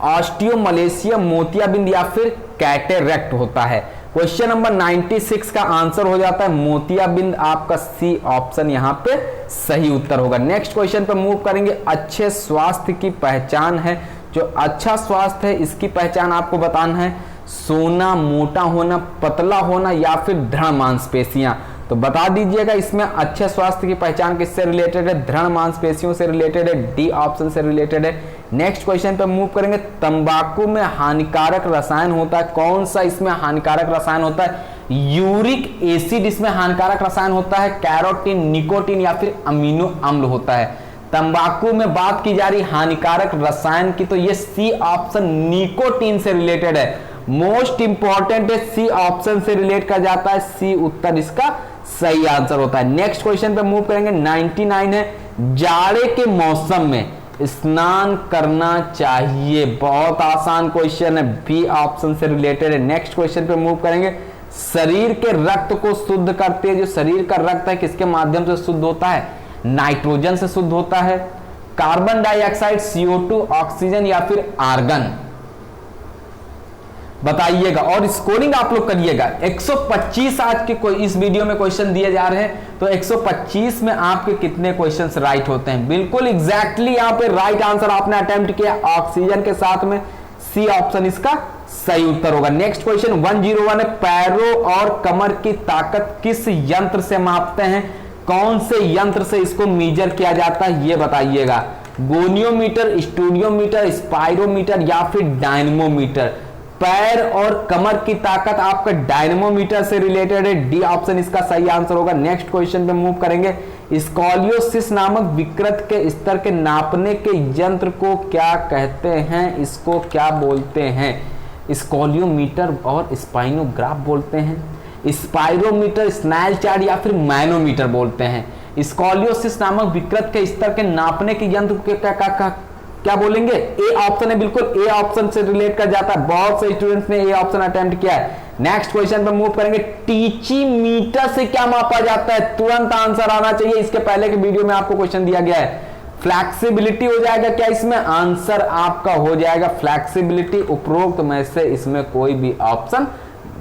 ऑस्टियोमलेशिया, मोतियाबिंद या फिर कैटेरेक्ट होता है। क्वेश्चन नंबर 96 का आंसर हो जाता है मोतियाबिंद, आपका सी ऑप्शन यहां पे सही उत्तर होगा। नेक्स्ट क्वेश्चन पे मूव करेंगे। अच्छे स्वास्थ्य की पहचान है, जो अच्छा स्वास्थ्य है इसकी पहचान आपको बताना है। सोना, मोटा होना, पतला होना या फिर दृढ़ मांसपेशियां? तो बता दीजिएगा इसमें अच्छे स्वास्थ्य की पहचान किससे रिलेटेड है? दृढ़ मांसपेशियों से रिलेटेड है, डी ऑप्शन से रिलेटेड है। नेक्स्ट क्वेश्चन पे मूव करेंगे। तंबाकू में हानिकारक रसायन होता है, कौन सा इसमें हानिकारक रसायन होता है? यूरिक एसिड इसमें हानिकारक रसायन होता है, कैरोटीन, निकोटीन या फिर अमीनो अम्ल होता है? तंबाकू में बात की जा रही हानिकारक रसायन की, तो ये सी ऑप्शन निकोटीन से रिलेटेड है। मोस्ट इंपॉर्टेंट है, सी ऑप्शन से रिलेट कर जाता है, सी उत्तर इसका सही आंसर होता है। नेक्स्ट क्वेश्चन पे मूव करेंगे। 99 है, जाड़े के मौसम में स्नान करना चाहिए? बहुत आसान क्वेश्चन है, बी ऑप्शन से रिलेटेड है। नेक्स्ट क्वेश्चन पे मूव करेंगे। शरीर के रक्त को शुद्ध करते हैं, जो शरीर का रक्त है किसके माध्यम से शुद्ध होता है? नाइट्रोजन से शुद्ध होता है, कार्बन डाइऑक्साइड, CO2, ऑक्सीजन या फिर आर्गन? बताइएगा और स्कोरिंग आप लोग करिएगा। 125 आज के इस वीडियो में क्वेश्चन दिए जा रहे हैं, तो 125 में आपके कितने क्वेश्चंस राइट होते हैं? बिल्कुल एग्जैक्टली यहाँ पे राइट आंसर आपने अटेम्प्ट किया, ऑक्सीजन के साथ में, सी ऑप्शन इसका सही उत्तर होगा। नेक्स्ट क्वेश्चन 101 है, पैरों और कमर की ताकत किस यंत्र से मापते हैं? कौन से यंत्र से इसको मेजर किया जाता है ये बताइएगा। गोनियोमीटर, स्टूडियोमीटर, स्पाइरोमीटर या फिर डायनमोमीटर? पैर और कमर की ताकत आपका डायनमोमीटर से रिलेटेड है, डी ऑप्शन इसका सही आंसर होगा। नेक्स्ट क्वेश्चन पे मूव करेंगे। स्कॉलियोसिस नामक विकृत के स्तर के नापने के यंत्र को क्या कहते हैं? इसको क्या बोलते हैं? स्कॉलियोमीटर और स्पाइनोग्राफ बोलते हैं, स्पाइरोमीटर, स्नाइल चार्ट या फिर मैनोमीटर बोलते हैं। स्कॉलियोसिस नामक विकृत के स्तर के नापने के यंत्र को क्या बोलेंगे? ए ऑप्शन है, बिल्कुल ए ऑप्शन से रिलेट कर जाता है। बहुत से स्टूडेंट्स ने ए ऑप्शन अटेम्प्ट किया है। नेक्स्ट क्वेश्चन पे मूव करेंगे। टीची मीटर से क्या मापा जाता है? तुरंत आंसर आना चाहिए। इसके पहले के वीडियो में आपको क्वेश्चन दिया गया है। फ्लैक्सिबिलिटी हो जाएगा क्या इसमें? आंसर आपका हो जाएगा फ्लैक्सिबिलिटी। उपरोक्त में से इसमें कोई भी ऑप्शन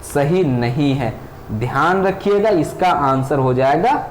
सही नहीं है, ध्यान रखिएगा। इसका आंसर हो जाएगा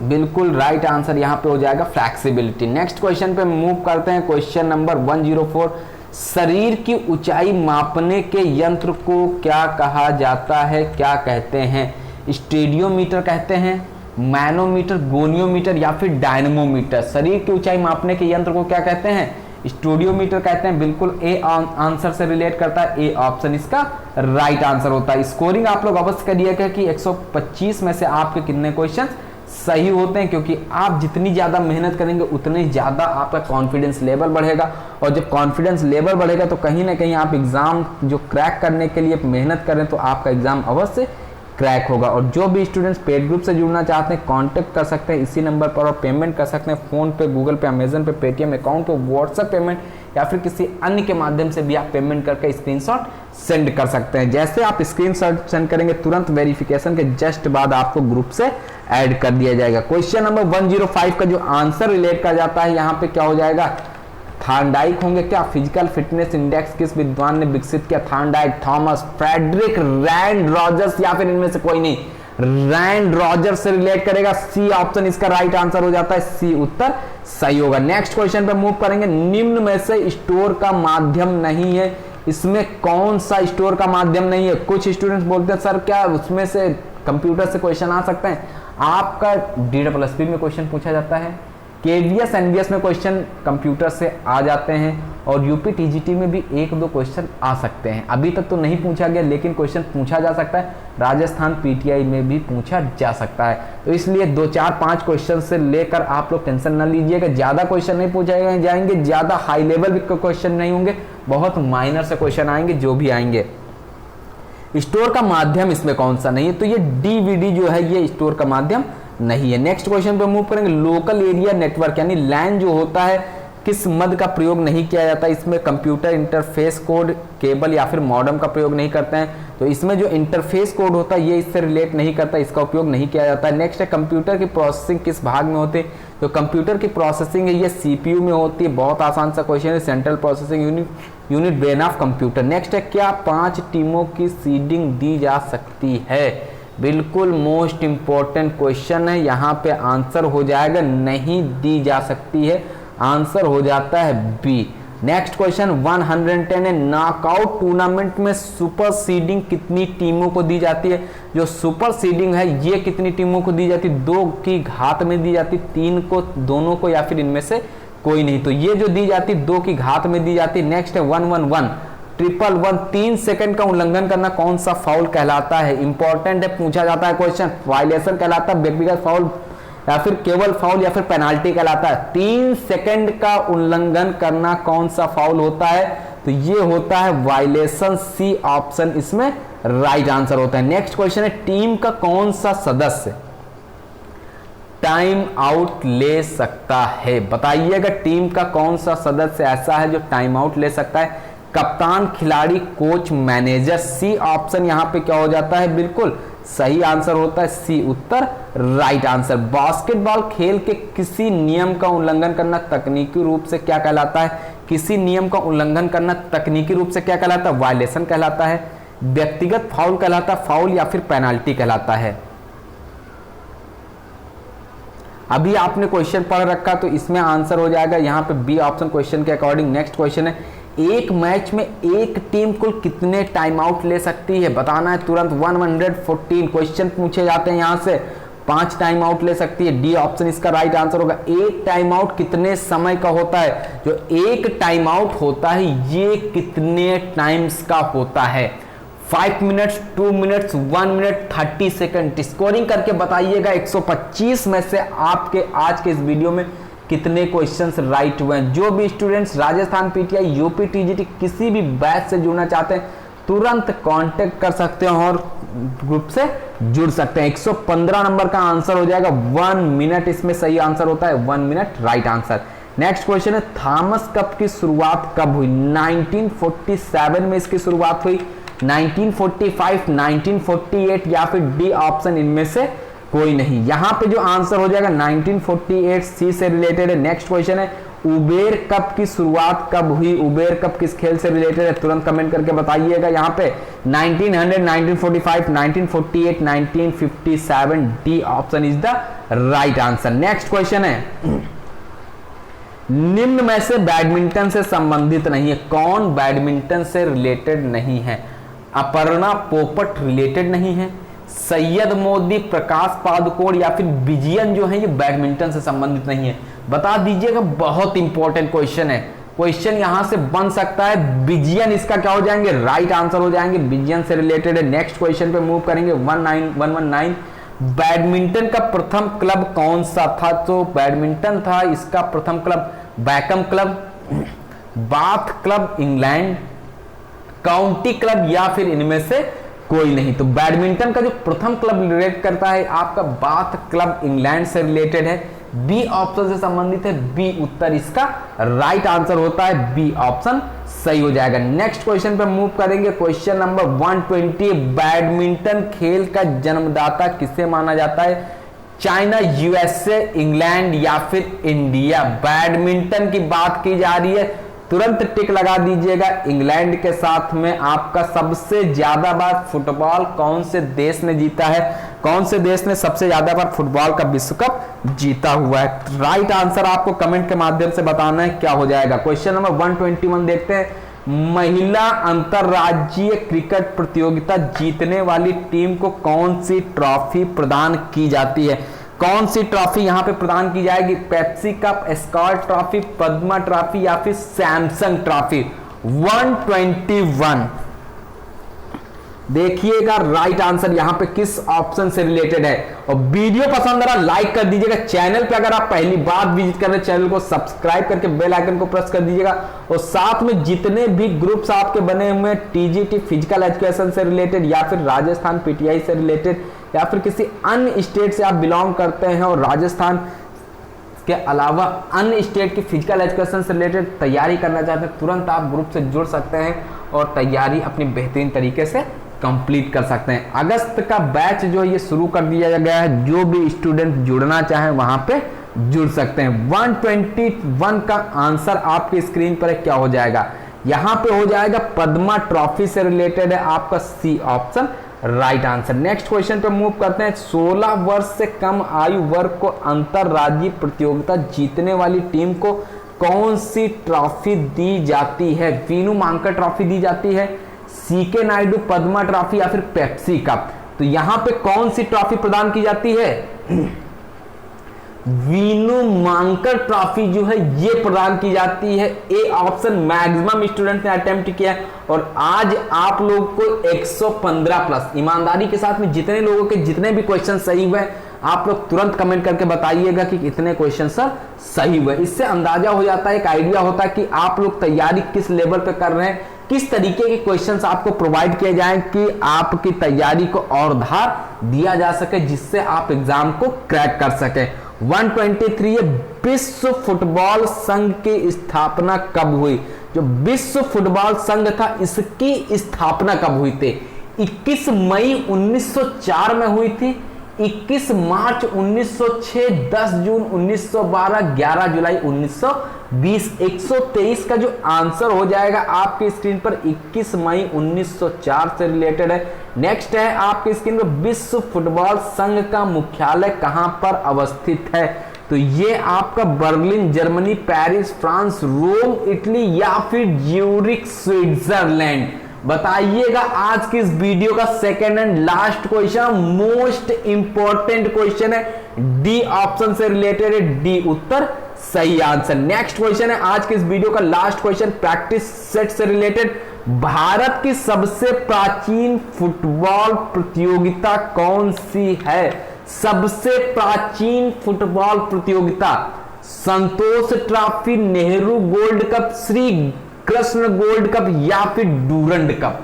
बिल्कुल राइट आंसर यहां पे हो जाएगा फ्लैक्सिबिलिटी। नेक्स्ट क्वेश्चन पे मूव करते हैं। Question number 104। शरीर की ऊंचाई मापने के यंत्र को क्या कहा जाता है? क्या कहते हैं? स्टेडियोमीटर कहते हैं, मैनोमीटर, गोनियोमीटर या फिर डायनमोमीटर। शरीर की ऊंचाई मापने के यंत्र को क्या कहते हैं? स्टूडियोमीटर कहते हैं। बिल्कुल ए आंसर से रिलेट करता है। ए ऑप्शन इसका राइट आंसर होता है। स्कोरिंग आप लोग अवश्य करिएगा कि 125 में से आपके कितने क्वेश्चन सही होते हैं, क्योंकि आप जितनी ज्यादा मेहनत करेंगे उतने ज्यादा आपका कॉन्फिडेंस लेवल बढ़ेगा। और जब कॉन्फिडेंस लेवल बढ़ेगा तो कहीं ना कहीं आप एग्जाम जो क्रैक करने के लिए मेहनत करें तो आपका एग्जाम अवश्य क्रैक होगा। और जो भी स्टूडेंट्स पेड ग्रुप से जुड़ना चाहते हैं कांटेक्ट कर सकते हैं इसी नंबर पर, और पेमेंट कर सकते हैं फोन पे, गूगल पे, अमेजन पे, पेटीएम अकाउंट पे, व्हाट्सएप पेमेंट या फिर किसी अन्य के माध्यम से भी आप पेमेंट करके स्क्रीनशॉट सेंड कर सकते हैं। जैसे आप स्क्रीनशॉट सेंड करेंगे तुरंत वेरिफिकेशन के जस्ट बाद आपको ग्रुप से ऐड कर दिया जाएगा। क्वेश्चन नंबर 105 का जो आंसर रिलेट कर जाता है यहाँ पे क्या हो जाएगा? थॉर्नडाइक होंगे क्या? फिजिकल फिटनेस इंडेक्स किस विद्वान ने विकसित किया? Thorndike, Thomas, Frederick, Rand Rogers या फिर इनमें से कोई नहीं? रैंड रॉजर्स से रिलेट करेगा। सी ऑप्शन इसका राइट आंसर हो जाता है। सी उत्तर सही होगा। नेक्स्ट क्वेश्चन पे मूव करेंगे। निम्न में से स्टोर का माध्यम नहीं है, इसमें कौन सा स्टोर का माध्यम नहीं है? कुछ स्टूडेंट्स बोलते हैं सर क्या उसमें से कंप्यूटर से क्वेश्चन आ सकते हैं? आपका DSSP में क्वेश्चन पूछा जाता है, KVS NVS में क्वेश्चन कंप्यूटर से आ जाते हैं, और यूपी TGT में भी 1-2 क्वेश्चन आ सकते हैं। अभी तक तो नहीं पूछा गया लेकिन क्वेश्चन पूछा जा सकता है। राजस्थान PTI में भी पूछा जा सकता है। तो इसलिए 2, 4, 5 क्वेश्चन से लेकर आप लोग टेंशन न लीजिएगा। ज़्यादा क्वेश्चन नहीं पूछे जाएंगे, ज़्यादा हाई लेवल के क्वेश्चन नहीं होंगे, बहुत माइनर से क्वेश्चन आएंगे जो भी आएंगे। स्टोर का माध्यम इसमें कौन सा नहीं है? तो ये DVD जो है ये स्टोर का माध्यम नहीं है। नेक्स्ट क्वेश्चन पे मूव करेंगे। लोकल एरिया नेटवर्क यानी लैन जो होता है किस मद का प्रयोग नहीं किया जाता? इसमें कंप्यूटर इंटरफेस कोड, केबल या फिर मॉडेम का प्रयोग नहीं करते हैं। तो इसमें जो इंटरफेस कोड होता है ये इससे रिलेट नहीं करता, इसका उपयोग नहीं किया जाता है। नेक्स्ट है कंप्यूटर की प्रोसेसिंग किस भाग में होती है? तो कंप्यूटर की प्रोसेसिंग है ये CPU में होती है। बहुत आसान सा क्वेश्चन है। Central processing unit brain of computer. Next है क्या 5 टीमों की सीडिंग दी जा सकती है? बिल्कुल मोस्ट इंपॉर्टेंट क्वेश्चन है। यहाँ पे आंसर हो जाएगा नहीं दी जा सकती है, आंसर हो जाता है बी। नेक्स्ट क्वेश्चन 110 है। नॉकआउट टूर्नामेंट में सुपर सीडिंग कितनी टीमों को दी जाती है? जो सुपर सीडिंग है ये कितनी टीमों को दी जाती है? 2 की घात में दी जाती, 3 को, दोनों को या फिर इनमें से कोई नहीं। तो ये जो दी जाती 2 की घात में दी जाती। नेक्स्ट है 111 111 3 सेकंड का उल्लंघन करना कौन सा फाउल कहलाता है? इंपॉर्टेंट है, पूछा जाता है क्वेश्चन। वायलेशन कहलाता है, व्यक्तिगत फाउल या फिर केवल फाउल या फिर पेनाल्टी कहलाता है? 3 सेकंड का उल्लंघन करना कौन सा फाउल होता है? तो ये होता है वायलेशन। सी ऑप्शन इसमें राइट आंसर होता है। नेक्स्ट क्वेश्चन है टीम का कौन सा सदस्य टाइम आउट ले सकता है? बताइएगा टीम का कौन सा सदस्य ऐसा है जो टाइम आउट ले सकता है? कप्तान, खिलाड़ी, कोच, मैनेजर। सी ऑप्शन यहां पे क्या हो जाता है? बिल्कुल सही आंसर होता है। सी उत्तर राइट आंसर। बास्केटबॉल खेल के किसी नियम का उल्लंघन करना तकनीकी रूप से क्या कहलाता है? किसी नियम का उल्लंघन करना तकनीकी रूप से क्या कहलाता है? वायलेशन कहलाता है, व्यक्तिगत फाउल कहलाता है, फाउल या फिर पेनाल्टी कहलाता है। अभी आपने क्वेश्चन पढ़ रखा तो इसमें आंसर हो जाएगा यहाँ पे बी ऑप्शन क्वेश्चन के अकॉर्डिंग। नेक्स्ट क्वेश्चन है एक मैच में एक टीम कुल कितने टाइम आउट ले सकती है? बताना है तुरंत। 114 क्वेश्चन पूछे जाते हैं यहाँ से। 5 टाइम आउट ले सकती है। डी ऑप्शन इसका राइट आंसर होगा। एक टाइम आउट कितने समय का होता है? जो एक टाइम आउट होता है ये कितने टाइम्स का होता है? 5 minutes, 2 minutes, 1 minute, 30 second. Scoring करके बताइएगा 125 में से आपके आज के इस वीडियो में कितने क्वेश्चंस राइट हुए हैं। जो भी students Rajasthan PTI, UP TGT किसी भी बैच से जुड़ना चाहते हैं तुरंत कांटेक्ट कर सकते हैं और ग्रुप से जुड़ सकते हैं। 115 नंबर का आंसर हो जाएगा 1 मिनट, इसमें सही आंसर होता है 1 minute, right answer. Next question है थॉमस कप की शुरुआत कब हुई? 1947 में इसकी शुरुआत हुई, 1945, 1948 या फिर डी ऑप्शन इनमें से कोई नहीं। यहां पे जो आंसर हो जाएगा 1948 सी से रिलेटेड है। नेक्स्ट क्वेश्चन है उबेर कप की शुरुआत कब हुई? उबेर कप किस खेल से रिलेटेड है? तुरंत कमेंट करके बताइएगा। यहाँ पे 1900, 1945, 1948, 1957 D option is the right answer. Next question है निम्न में से बैडमिंटन से संबंधित नहीं है। कौन बैडमिंटन से रिलेटेड नहीं है? अपर्णा पोपट रिलेटेड नहीं है, सैयद मोदी, प्रकाश पादुकोण या फिर विजयन जो है ये बैडमिंटन से संबंधित नहीं है। बता दीजिएगा, बहुत इंपॉर्टेंट क्वेश्चन है। क्वेश्चन यहां से बन सकता है विजयन, इसका क्या हो जाएंगे? राइट आंसर हो जाएंगे, विजयन से रिलेटेड है। नेक्स्ट क्वेश्चन पे मूव करेंगे। 119 बैडमिंटन का प्रथम क्लब कौन सा था? तो बैडमिंटन था इसका प्रथम club Beckham club, bath club England, county club या फिर इनमें से कोई नहीं। तो बैडमिंटन का जो प्रथम क्लब रिलेट करता है आपका बाथ क्लब इंग्लैंड से रिलेटेड है, बी ऑप्शन से संबंधित है, बी उत्तर इसका राइट आंसर होता है, बी ऑप्शन सही हो जाएगा। नेक्स्ट क्वेश्चन पे मूव करेंगे। क्वेश्चन नंबर 120 बैडमिंटन खेल का जन्मदाता किसे माना जाता है? चाइना, यूएसए, इंग्लैंड या फिर इंडिया? बैडमिंटन की बात की जा रही है, तुरंत टिक लगा दीजिएगा। इंग्लैंड के साथ में आपका सबसे ज्यादा बार फुटबॉल कौन से देश ने जीता है? कौन से देश ने सबसे ज्यादा बार फुटबॉल का विश्व कप जीता हुआ है? राइट आंसर आपको कमेंट के माध्यम से बताना है, क्या हो जाएगा। क्वेश्चन नंबर 121 देखते हैं। महिला अंतरराज्यीय क्रिकेट प्रतियोगिता जीतने वाली टीम को कौन सी ट्रॉफी प्रदान की जाती है? कौन सी ट्रॉफी यहां पे प्रदान की जाएगी? Pepsi cup, Scott trophy, Padma trophy या फिर सैमसंग ट्रॉफी? 121 देखिएगा राइट आंसर यहां पे किस ऑप्शन से रिलेटेड है। और वीडियो पसंद आ रहा लाइक कर दीजिएगा। चैनल पे अगर आप पहली बार विजिट कर रहे हैं चैनल को सब्सक्राइब करके बेल आइकन को प्रेस कर दीजिएगा। और साथ में जितने भी ग्रुप्स आपके बने हुए हैं टीजीटी फिजिकल एजुकेशन से रिलेटेड या फिर राजस्थान पीटीआई से रिलेटेड या फिर किसी अन्य स्टेट से आप बिलोंग करते हैं और राजस्थान के अलावा अन्य स्टेट की फिजिकल एजुकेशन से रिलेटेड तैयारी करना चाहते हैं, तुरंत आप ग्रुप से जुड़ सकते हैं और तैयारी अपनी बेहतरीन तरीके से कंप्लीट कर सकते हैं। अगस्त का बैच जो है ये शुरू कर दिया गया है, जो भी स्टूडेंट जुड़ना चाहे वहां पे जुड़ सकते हैं। 121 का आंसर आपकी स्क्रीन पर क्या हो जाएगा? यहां पे हो जाएगा पद्मा ट्रॉफी से रिलेटेड है आपका C option right answer. Next question पे मूव करते हैं। 16 वर्ष से कम आयु वर्ग को अंतरराज्यीय प्रतियोगिता जीतने वाली टीम को कौन सी ट्रॉफी दी जाती है? वीनू मांकड़ ट्रॉफी दी जाती है, सीके नायडू पद्मा ट्रॉफी या फिर पेप्सी कप? तो यहां पे कौन सी ट्रॉफी प्रदान की जाती है? वीनू मांकड़ ट्रॉफी जो है ये प्रदान की जाती है। ए ऑप्शन मैक्सिमम स्टूडेंट ने अटेम्प्ट किया है और आज आप लोग को 115 प्लस ईमानदारी के साथ में जितने लोगों के जितने भी क्वेश्चन सही हुए आप लोग तुरंत कमेंट करके बताइएगा कि कितने क्वेश्चन सर सही हुए। इससे अंदाजा हो जाता है, एक आइडिया होता है कि आप लोग तैयारी किस लेवल पे कर रहे हैं, किस तरीके के क्वेश्चंस आपको प्रोवाइड किए जाएं कि आपकी तैयारी को और धार दिया जा सके जिससे आप एग्जाम को क्रैक कर सके। 123 विश्व फुटबॉल संघ की स्थापना कब हुई? जो विश्व फुटबॉल संघ था इसकी स्थापना कब हुई थी? 21 मई 1904 में हुई थी, 21 मार्च 1906, 10 जून 1912, 11 जुलाई 1920। 123 का जो आंसर हो जाएगा आपकी स्क्रीन पर 21 मई 1904 से रिलेटेड है। नेक्स्ट है आपकी स्क्रीन पर विश्व फुटबॉल संघ का मुख्यालय कहां पर अवस्थित है? तो ये आपका Berlin Germany, Paris France, Rome Italy या फिर ज्यूरिख स्विट्जरलैंड? बताइएगा। आज की इस वीडियो का second and last question, most important question है, डी ऑप्शन से रिलेटेड है, डी उत्तर सही आंसर। नेक्स्ट क्वेश्चन है आज के इस वीडियो का लास्ट क्वेश्चन, प्रैक्टिस सेट से रिलेटेड। भारत की सबसे प्राचीन फुटबॉल प्रतियोगिता कौन सी है? सबसे प्राचीन फुटबॉल प्रतियोगिता Santosh trophy, Nehru gold cup, Shri Krishna gold cup या फिर डूरंड कप?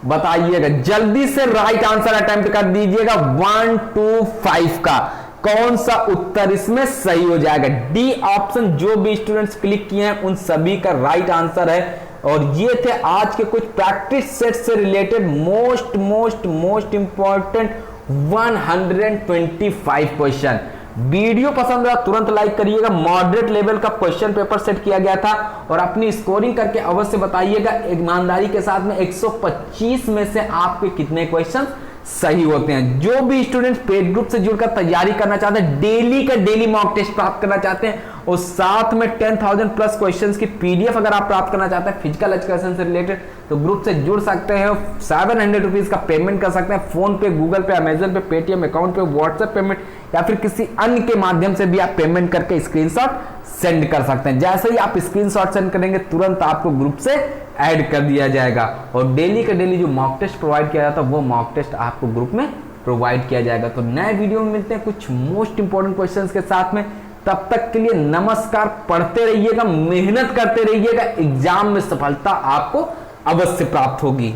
बताइएगा, जल्दी से राइट आंसर अटेम्प्ट कर दीजिएगा। 1 2 5 का कौन सा उत्तर इसमें सही हो जाएगा? डी ऑप्शन जो भी स्टूडेंट्स क्लिक किए हैं उन सभी का राइट आंसर है। और ये थे आज के कुछ प्रैक्टिस सेट से related most important 125 question. Video पसंद आया तुरंत लाइक करिएगा। मॉडरेट लेवल का क्वेश्चन पेपर सेट किया गया था और अपनी स्कोरिंग करके अवश्य बताइएगा ईमानदारी के साथ में 125 में से आपके कितने क्वेश्चन सही होते हैं। जो भी स्टूडेंट्स पेड ग्रुप से जुड़कर तैयारी करना चाहते हैं, डेली का डेली मॉक टेस्ट प्राप्त करना चाहते हैं और साथ में 10,000 प्लस क्वेश्चंस की पीडीएफ अगर आप प्राप्त करना चाहते हैं फिजिकल एजुकेशन से रिलेटेड, तो ग्रुप से जुड़ सकते हैं। 700 रुपीज का पेमेंट कर सकते हैं फोन पे, गूगल पे, अमेजन पे, पेटीएम अकाउंट पे, व्हाट्सएप पेमेंट या फिर किसी अन्य के माध्यम से भी आप पेमेंट करके स्क्रीनशॉट सेंड कर सकते हैं। जैसे ही आप स्क्रीनशॉट सेंड करेंगे तुरंत आपको ग्रुप से ऐड कर दिया जाएगा और डेली का डेली जो मॉक टेस्ट प्रोवाइड किया जाता है वो मॉक टेस्ट आपको ग्रुप में प्रोवाइड किया जाएगा। तो नए वीडियो में मिलते हैं कुछ मोस्ट इंपॉर्टेंट क्वेश्चंस के साथ में। तब तक के लिए नमस्कार। पढ़ते रहिएगा, मेहनत करते रहिएगा, एग्जाम में सफलता आपको अवश्य प्राप्त होगी।